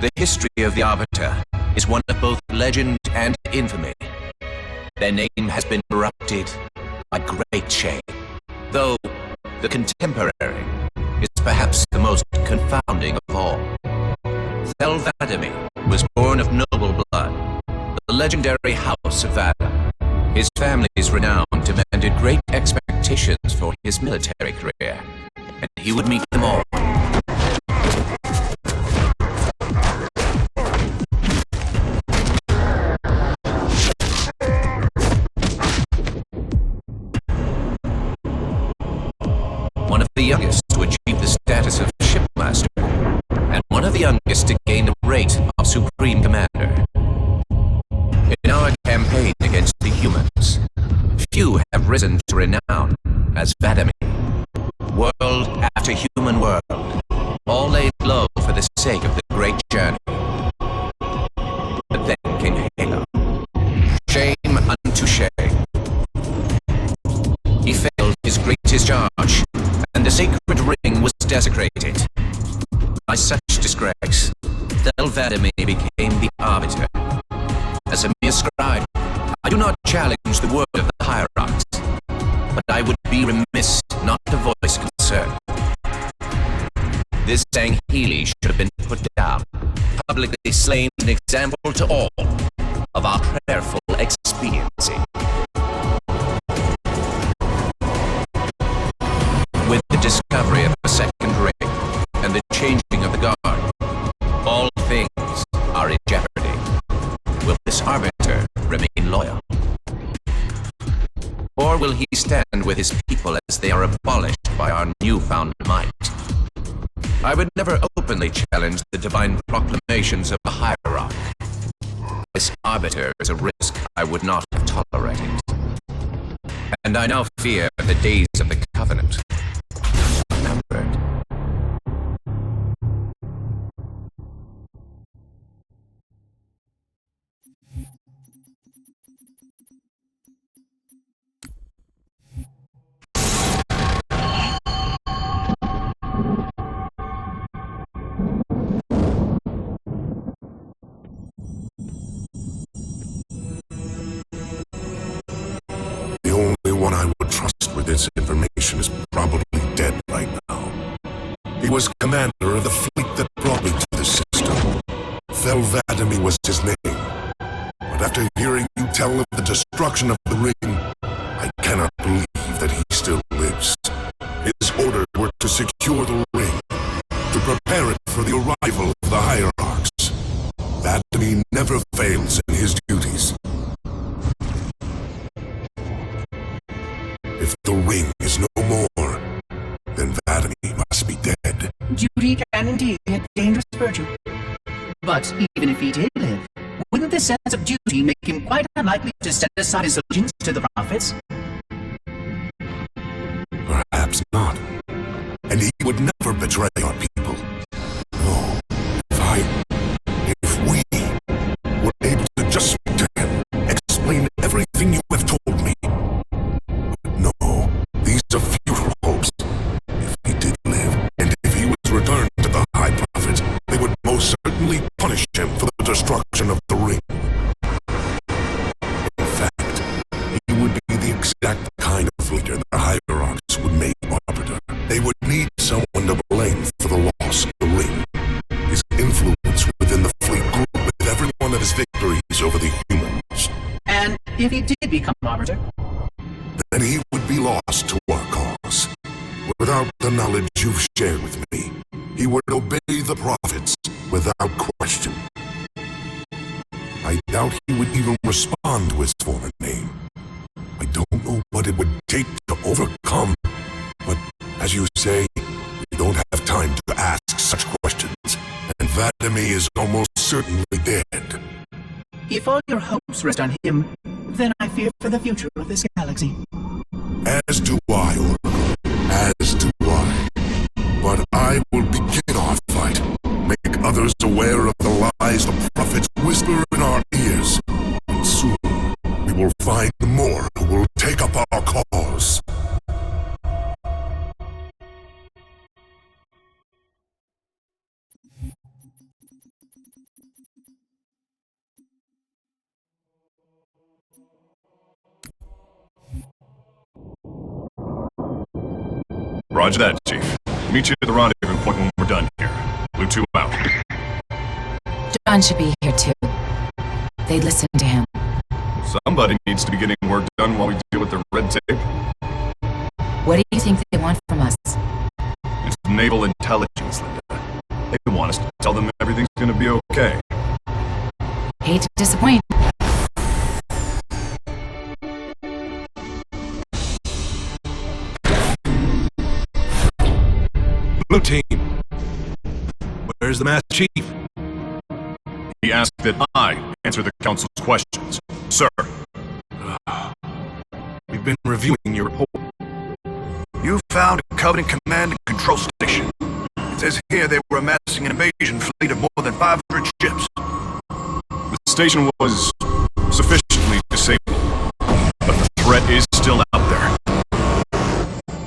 [SPEAKER 8] The history of the Arbiter is one of both legend and infamy. Their name has been corrupted by great shame, though the contemporary is perhaps the most confounding of all. Thel 'Vadamee was born of noble blood, the legendary House of Vada. His family's renown demanded great expectations for his military career. and he would meet them all. One of the youngest to achieve the status of shipmaster, and one of the youngest to gain the rate of supreme commander. In our campaign against the humans, few have risen to renown as Vadami. World after human world, all laid low for the sake of the great journey. But then came Halo. Shame unto shame. He failed his greatest charge, and the sacred ring was desecrated. By such disgrace, Thel 'Vadami became the arbiter. As a mere scribe, I do not challenge the word of the Hierarchs, but I would be remiss not to voice concern. This Sangheili should have been put down, publicly slain an example to all of our prayerful expediency. With the discovery of a second ring and the changing of the guard, all things are in jeopardy. Will this arbiter remain loyal? Or will he stand with his people as they are abolished by our newfound might? I would never openly challenge the divine proclamations of the Hierarch. This arbiter is a risk I would not have tolerated. And I now fear the days of the Covenant are numbered.
[SPEAKER 7] The only one I would trust with this information is probably dead right now. He was commander of the fleet that brought me to this system. Thel 'Vadami was his name. But after hearing you tell of the destruction of the ring, I cannot believe that he still lives. His orders were to secure the ring, to prepare it for the arrival of the Hierarchs. 'Vadami never fails in his duties. If the ring is no more, then 'Vadami must be dead.
[SPEAKER 1] Duty can indeed be a dangerous virtue. But even if he did live, wouldn't this sense of duty make him quite unlikely to set aside his allegiance to the prophets?
[SPEAKER 7] Perhaps not. And he would never betray our people. No, if we were able to just speak to him, explain everything you have told me. But no, these are futile hopes. If he did live, and if he was returned to the High Prophet, they would most certainly punish him for the destruction of the ring. In fact, he would be the exact kind of leader the Hierarchs would make arbiter. They would need someone to blame for the loss of the ring. His influence within the fleet grew with every one of his victories over the humans.
[SPEAKER 1] And if he did become arbiter?
[SPEAKER 7] Then he would be lost to our cause. Without the knowledge you've shared with me, he would obey the prophets without question. I doubt he would even respond to his former name. I don't know what it would take to overcome, but as you say, we don't have time to ask such questions, and 'Vadami is almost certainly dead.
[SPEAKER 1] If all your hopes rest on him, then I fear for the future of this galaxy.
[SPEAKER 7] As do I, Oracle. As do I. But I will begin our fight. Make others aware of the lies the prophets whisper in our ears. And soon, we will find more who will take up our cause.
[SPEAKER 9] Roger that, Chief. Meet you at the rendezvous point when we're done here. Blue 2 out.
[SPEAKER 10] John should be here too. They'd listen to him.
[SPEAKER 9] Somebody needs to be getting work done while we deal with the red tape.
[SPEAKER 10] What do you think they want from us?
[SPEAKER 9] naval intelligence, Linda. They want us to tell them everything's gonna be okay.
[SPEAKER 10] Hate to disappoint.
[SPEAKER 4] Blue team. Where's the Master Chief?
[SPEAKER 9] He asked that I answer the Council's questions, sir.
[SPEAKER 4] We've been reviewing your report.
[SPEAKER 11] You found a Covenant command and control station. It says here they were amassing an invasion fleet of more than 500 ships.
[SPEAKER 9] The station was sufficiently disabled, but the threat is still out there.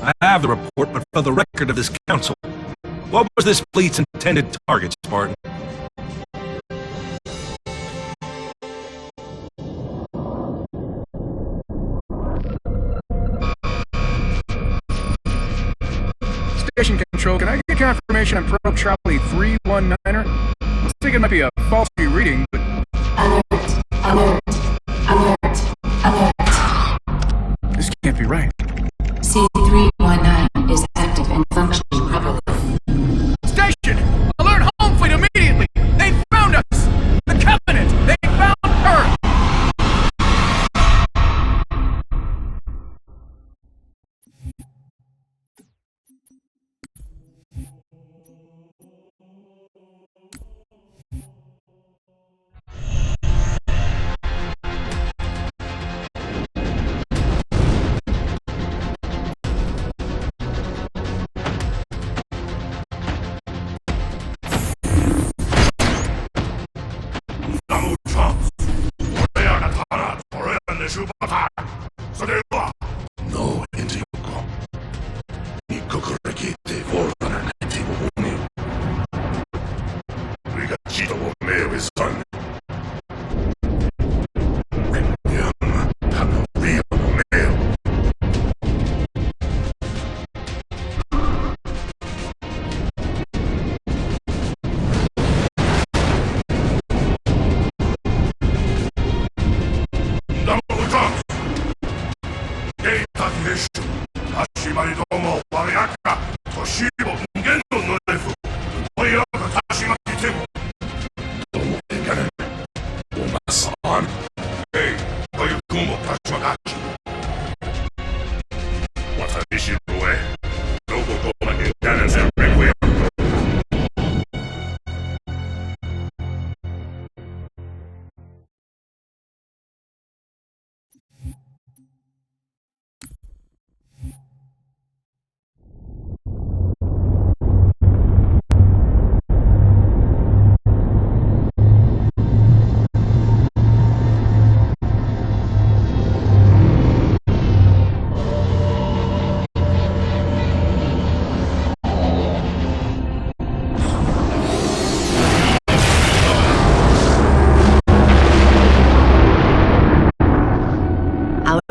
[SPEAKER 4] I have the report, but for the record of this council, what was this fleet's intended target, Spartan?
[SPEAKER 12] Station control, can I get confirmation on probe Charlie 319er? I think it might be a false reading, but...
[SPEAKER 10] Alert! Alert! Alert! Alert!
[SPEAKER 12] This can't be right.
[SPEAKER 10] C-319 is active and functioning properly.
[SPEAKER 12] Station! Alert home fleet immediately! They found us! The Covenant! They found her!
[SPEAKER 7] No, Indioko. Ni kokorekite vortana netivo unio. Rigachito wo meo son. Renyama hano rio meo.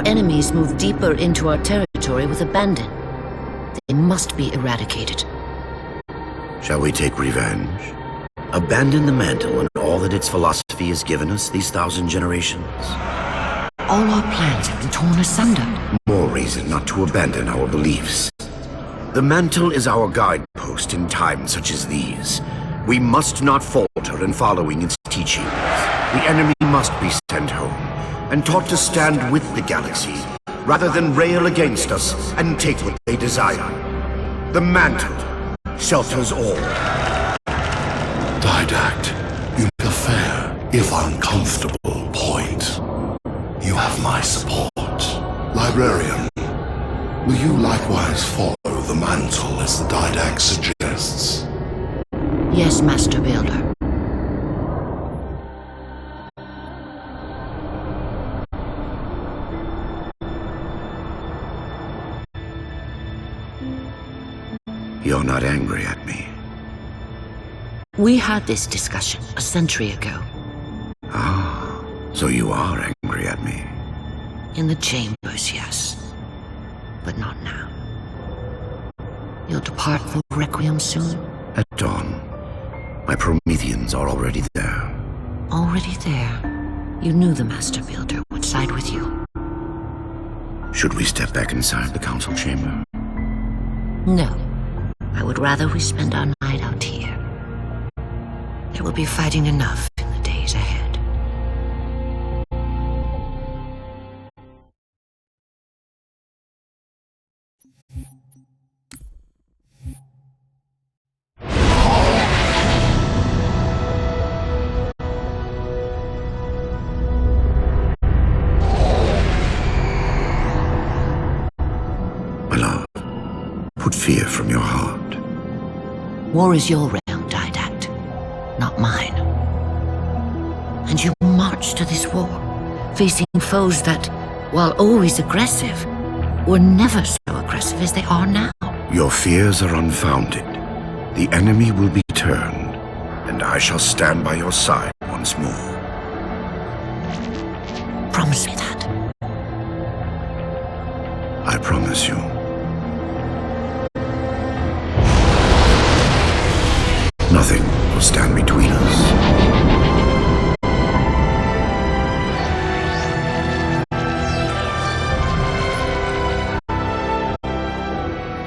[SPEAKER 13] Enemies move deeper into our territory with abandon. They must be eradicated.
[SPEAKER 14] Shall we take revenge? Abandon the mantle and all that its philosophy has given us these 1,000 generations?
[SPEAKER 13] All our plans have been torn asunder.
[SPEAKER 14] More reason not to abandon our beliefs. The mantle is our guidepost in times such as these. We must not falter in following its teachings. The enemy must be sent home and taught to stand with the galaxy, rather than rail against us and take what they desire. The mantle shelters all.
[SPEAKER 7] Didact, you make a fair, if uncomfortable, point. You have my support. Librarian, will you likewise follow the mantle as the Didact suggests?
[SPEAKER 13] Yes, Master Builder.
[SPEAKER 14] You're not angry at me.
[SPEAKER 13] We had this discussion a century ago.
[SPEAKER 14] Ah, so you are angry at me.
[SPEAKER 13] In the chambers, yes. But not now. You'll depart for Requiem soon?
[SPEAKER 14] At dawn. My Prometheans are already there.
[SPEAKER 13] Already there? You knew the Master Builder would side with you.
[SPEAKER 14] Should we step back inside the council chamber?
[SPEAKER 13] No. I would rather we spend our night out here. There will be fighting enough in the days ahead.
[SPEAKER 14] My love, put fear from your heart.
[SPEAKER 13] War is your realm, Didact, not mine. And you marched to this war, facing foes that, while always aggressive, were never so aggressive as they are now.
[SPEAKER 14] Your fears are unfounded. The enemy will be turned, and I shall stand by your side once more.
[SPEAKER 13] Promise me that.
[SPEAKER 14] I promise you. Nothing will stand between us.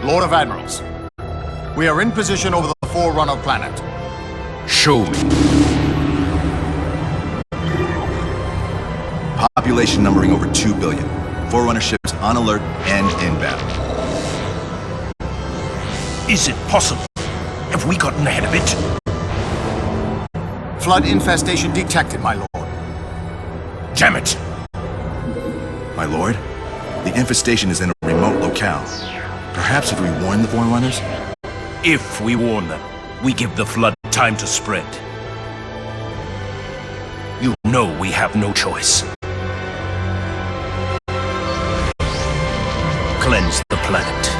[SPEAKER 15] Lord of Admirals, we are in position over the Forerunner planet.
[SPEAKER 9] Show me.
[SPEAKER 11] Population numbering over 2 billion. Forerunner ships on alert and in battle.
[SPEAKER 16] Is it possible? Have we gotten ahead of it?
[SPEAKER 15] Flood infestation detected, my lord.
[SPEAKER 16] Damn it!
[SPEAKER 11] My lord, the infestation is in a remote locale. Perhaps if we warn the Forerunners?
[SPEAKER 16] If we warn them, we give the flood time to spread. You know we have no choice. Cleanse the planet.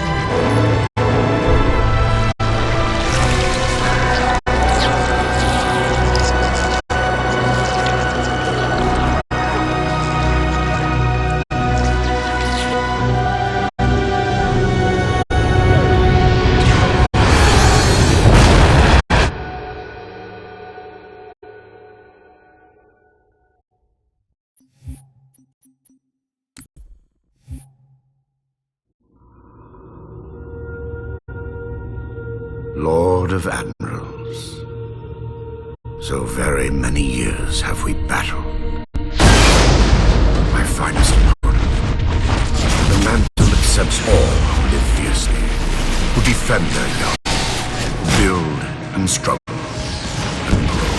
[SPEAKER 14] Lord of Admirals, so very many years have we battled. My finest opponent. The mantle accepts all who live fiercely, who defend their young, who build and struggle and grow.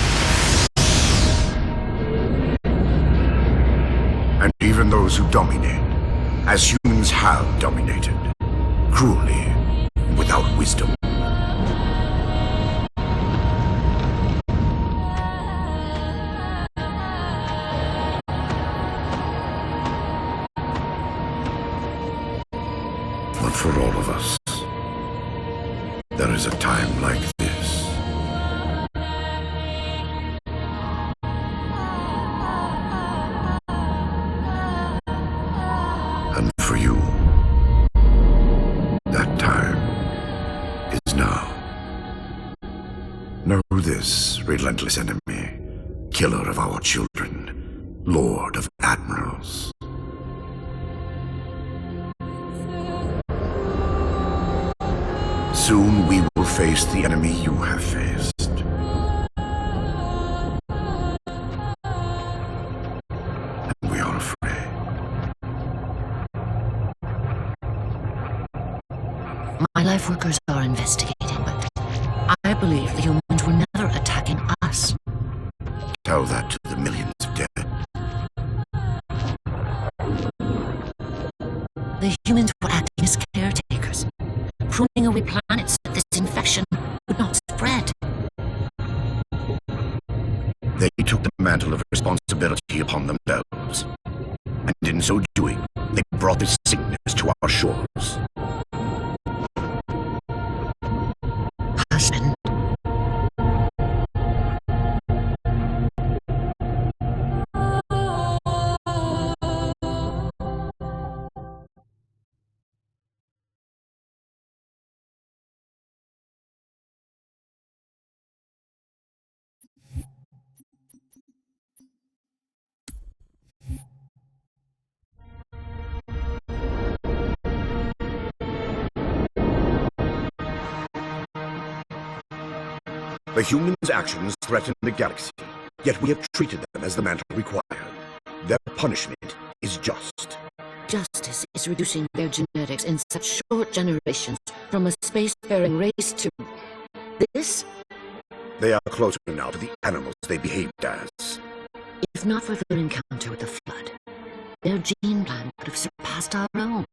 [SPEAKER 14] And even those who dominate, as humans have dominated, cruelly, without wisdom. But for all of us, there is a time like this. And for you, that time is now. Know this, relentless enemy, killer of our children, Lord of Admirals. Soon we will face the enemy you have faced. And we are afraid.
[SPEAKER 13] My life workers are investigating, but I believe the humans were never attacking us.
[SPEAKER 14] Tell that to the millions of dead.
[SPEAKER 13] The humans were acting as caretakers, pruning away planets so that this infection would not spread.
[SPEAKER 14] They took the mantle of responsibility upon themselves, and in so doing, they brought this sickness to our shores.
[SPEAKER 13] Husband.
[SPEAKER 14] The humans' actions threaten the galaxy, yet we have treated them as the mantle required. Their punishment is just.
[SPEAKER 13] Justice is reducing their genetics in such short generations from a spacefaring race to... this?
[SPEAKER 14] They are closer now to the animals they behaved as.
[SPEAKER 13] If not for their encounter with the Flood, their gene plan would have surpassed our own.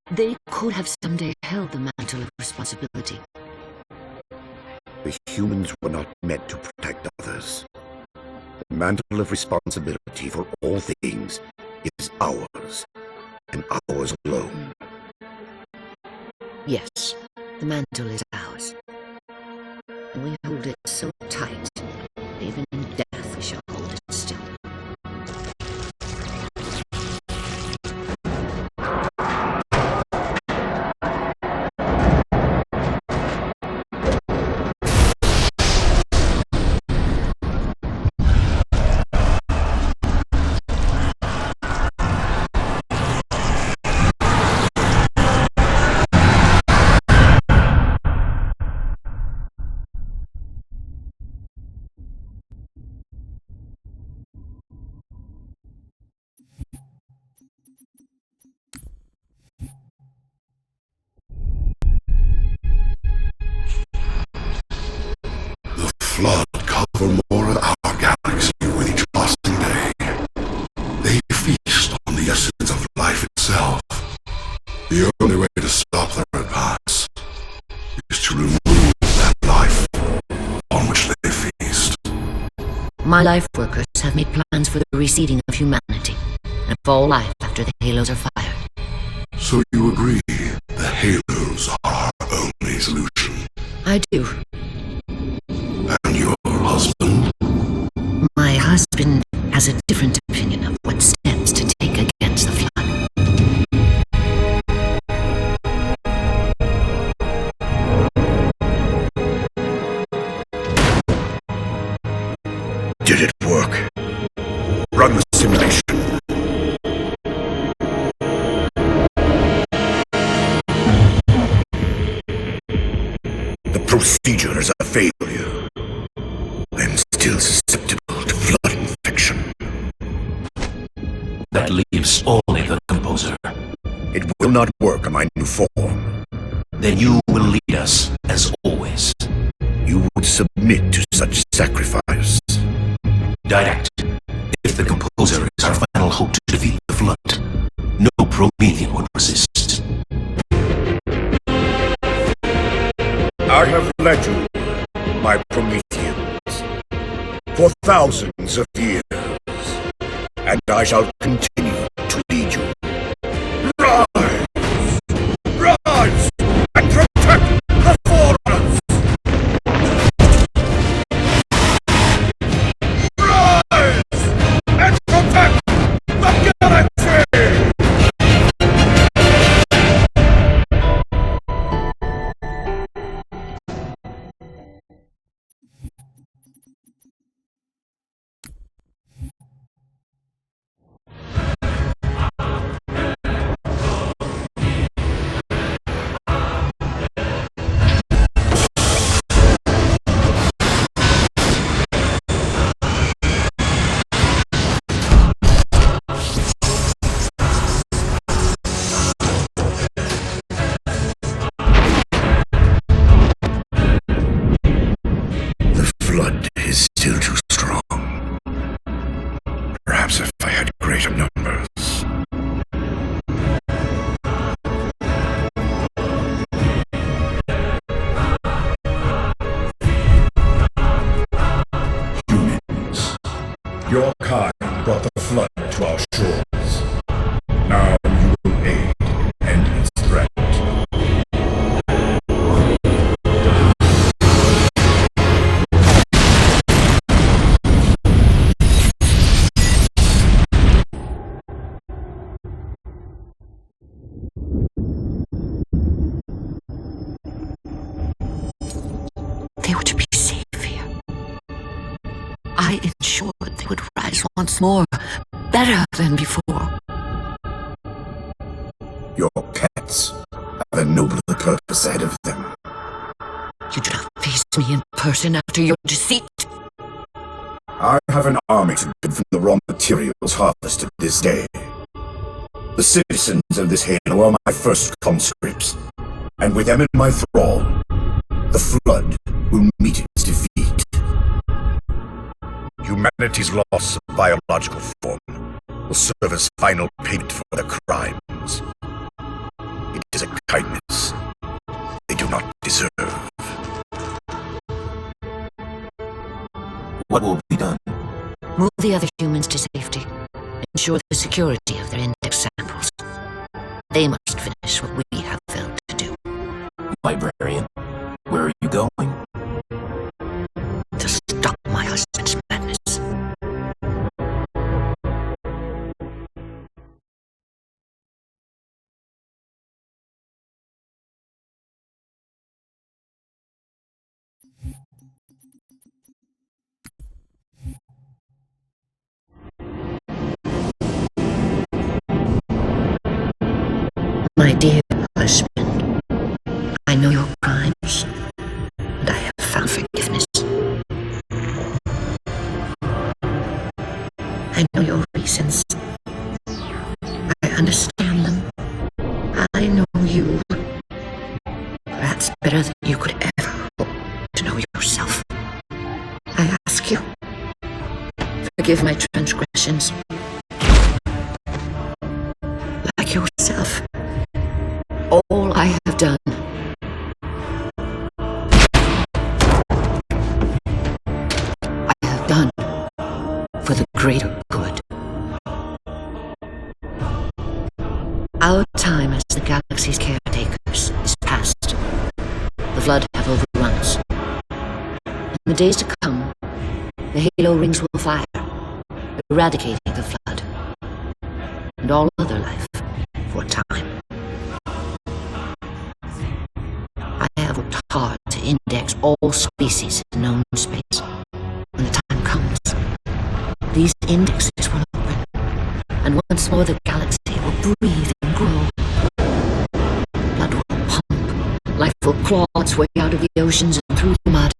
[SPEAKER 13] They could have someday held the mantle of responsibility.
[SPEAKER 14] The humans were not meant to protect others. The mantle of responsibility for all things is ours, and ours alone.
[SPEAKER 13] Yes, the mantle is ours. And we hold it so tight, even in death we shall hold it still.
[SPEAKER 7] Flood cover more of our galaxy with each passing day. They feast on the essence of life itself. The only way to stop their advance is to remove that life on which they feast.
[SPEAKER 13] My life workers have made plans for the reseeding of humanity and for all life after the halos are fired.
[SPEAKER 7] So you agree the halos are our only solution?
[SPEAKER 13] I do.
[SPEAKER 7] And your husband?
[SPEAKER 13] My husband has a different opinion of what steps to take against the Flood.
[SPEAKER 14] Did it work? Run the simulation. The procedure is a failure. I'm still susceptible to Flood infection.
[SPEAKER 16] That leaves only the Composer.
[SPEAKER 14] It will not work on my new form.
[SPEAKER 16] Then you will lead us, as always.
[SPEAKER 14] You would submit to such sacrifice.
[SPEAKER 16] Didact, if the Composer is our final hope to defeat the Flood, no Promethean would resist.
[SPEAKER 14] I have led you, my Prometheans, for thousands of years, and I shall continue to lead you. Rise! Rise! And protect the Forest! Rise! And protect the galaxy! Flood is still too strong. Perhaps if I had greater numbers. Humans, your kind brought the Flood to our shores. Now you will aid and its threat.
[SPEAKER 13] They were to be safe here. I ensured they would rise once more, better than before.
[SPEAKER 14] Your pets have a nobler purpose ahead of them.
[SPEAKER 13] You do not face me in person after your deceit.
[SPEAKER 14] I have an army to build from the raw materials harvested this day. The citizens of this halo are my first conscripts, and with them in my thrall, the Flood will meet its defeat. Humanity's loss of biological form will serve as final payment for their crimes. It is a kindness they do not deserve.
[SPEAKER 16] What will be done?
[SPEAKER 13] Move the other humans to safety. Ensure the security of their index samples. They must finish what we have failed to do.
[SPEAKER 16] Librarian, where are you going?
[SPEAKER 13] To stop my husband's madness. My dear husband, I know your crimes, and I have found forgiveness. I know your reasons. I understand them. I know you. Perhaps better than you could ever hope to know yourself. I ask you, forgive my transgressions. Like yourself, all I have done for the greater good. Our time as the galaxy's caretakers is past. The Flood have overrun us. In the days to come, the Halo rings will fire, eradicating the Flood and all other life for a time. I have worked hard to index all species in known space. When the time comes, these indexes will open, and once more the galaxy will breathe and grow. Blood will pump, life will claw its way out of the oceans and through the mud.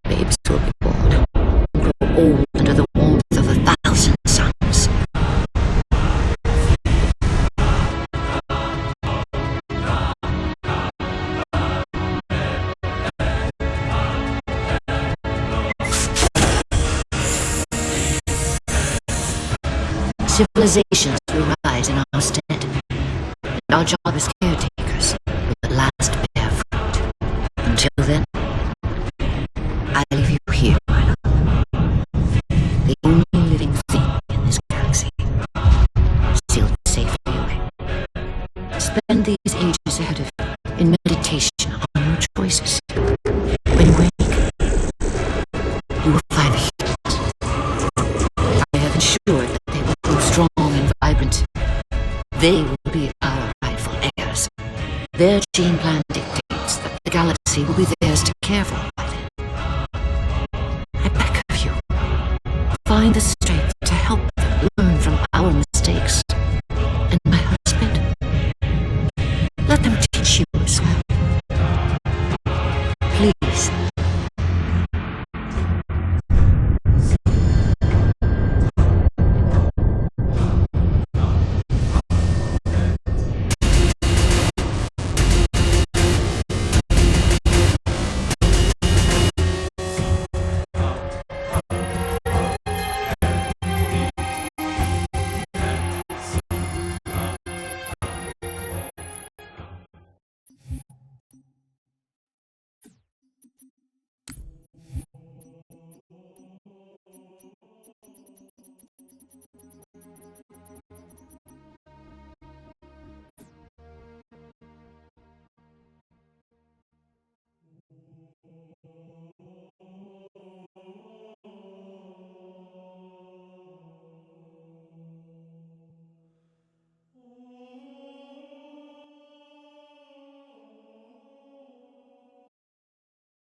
[SPEAKER 13] Babes will be born and grow old under the warmth of 1,000 suns. Civilizations will rise in our stead, and our job as caretakers will at last bear fruit. Until then, I leave you here, my love. The only living thing in this galaxy, sealed safely away. Spend these ages ahead of you in meditation on your choices. When you wake, you will find the humans. I have ensured that they will grow strong and vibrant. They will be our rightful heirs. Their gene plan dictates that the galaxy will be theirs to care for by then. I beg of you, find the strength to help them learn from our mistakes. And my husband, let them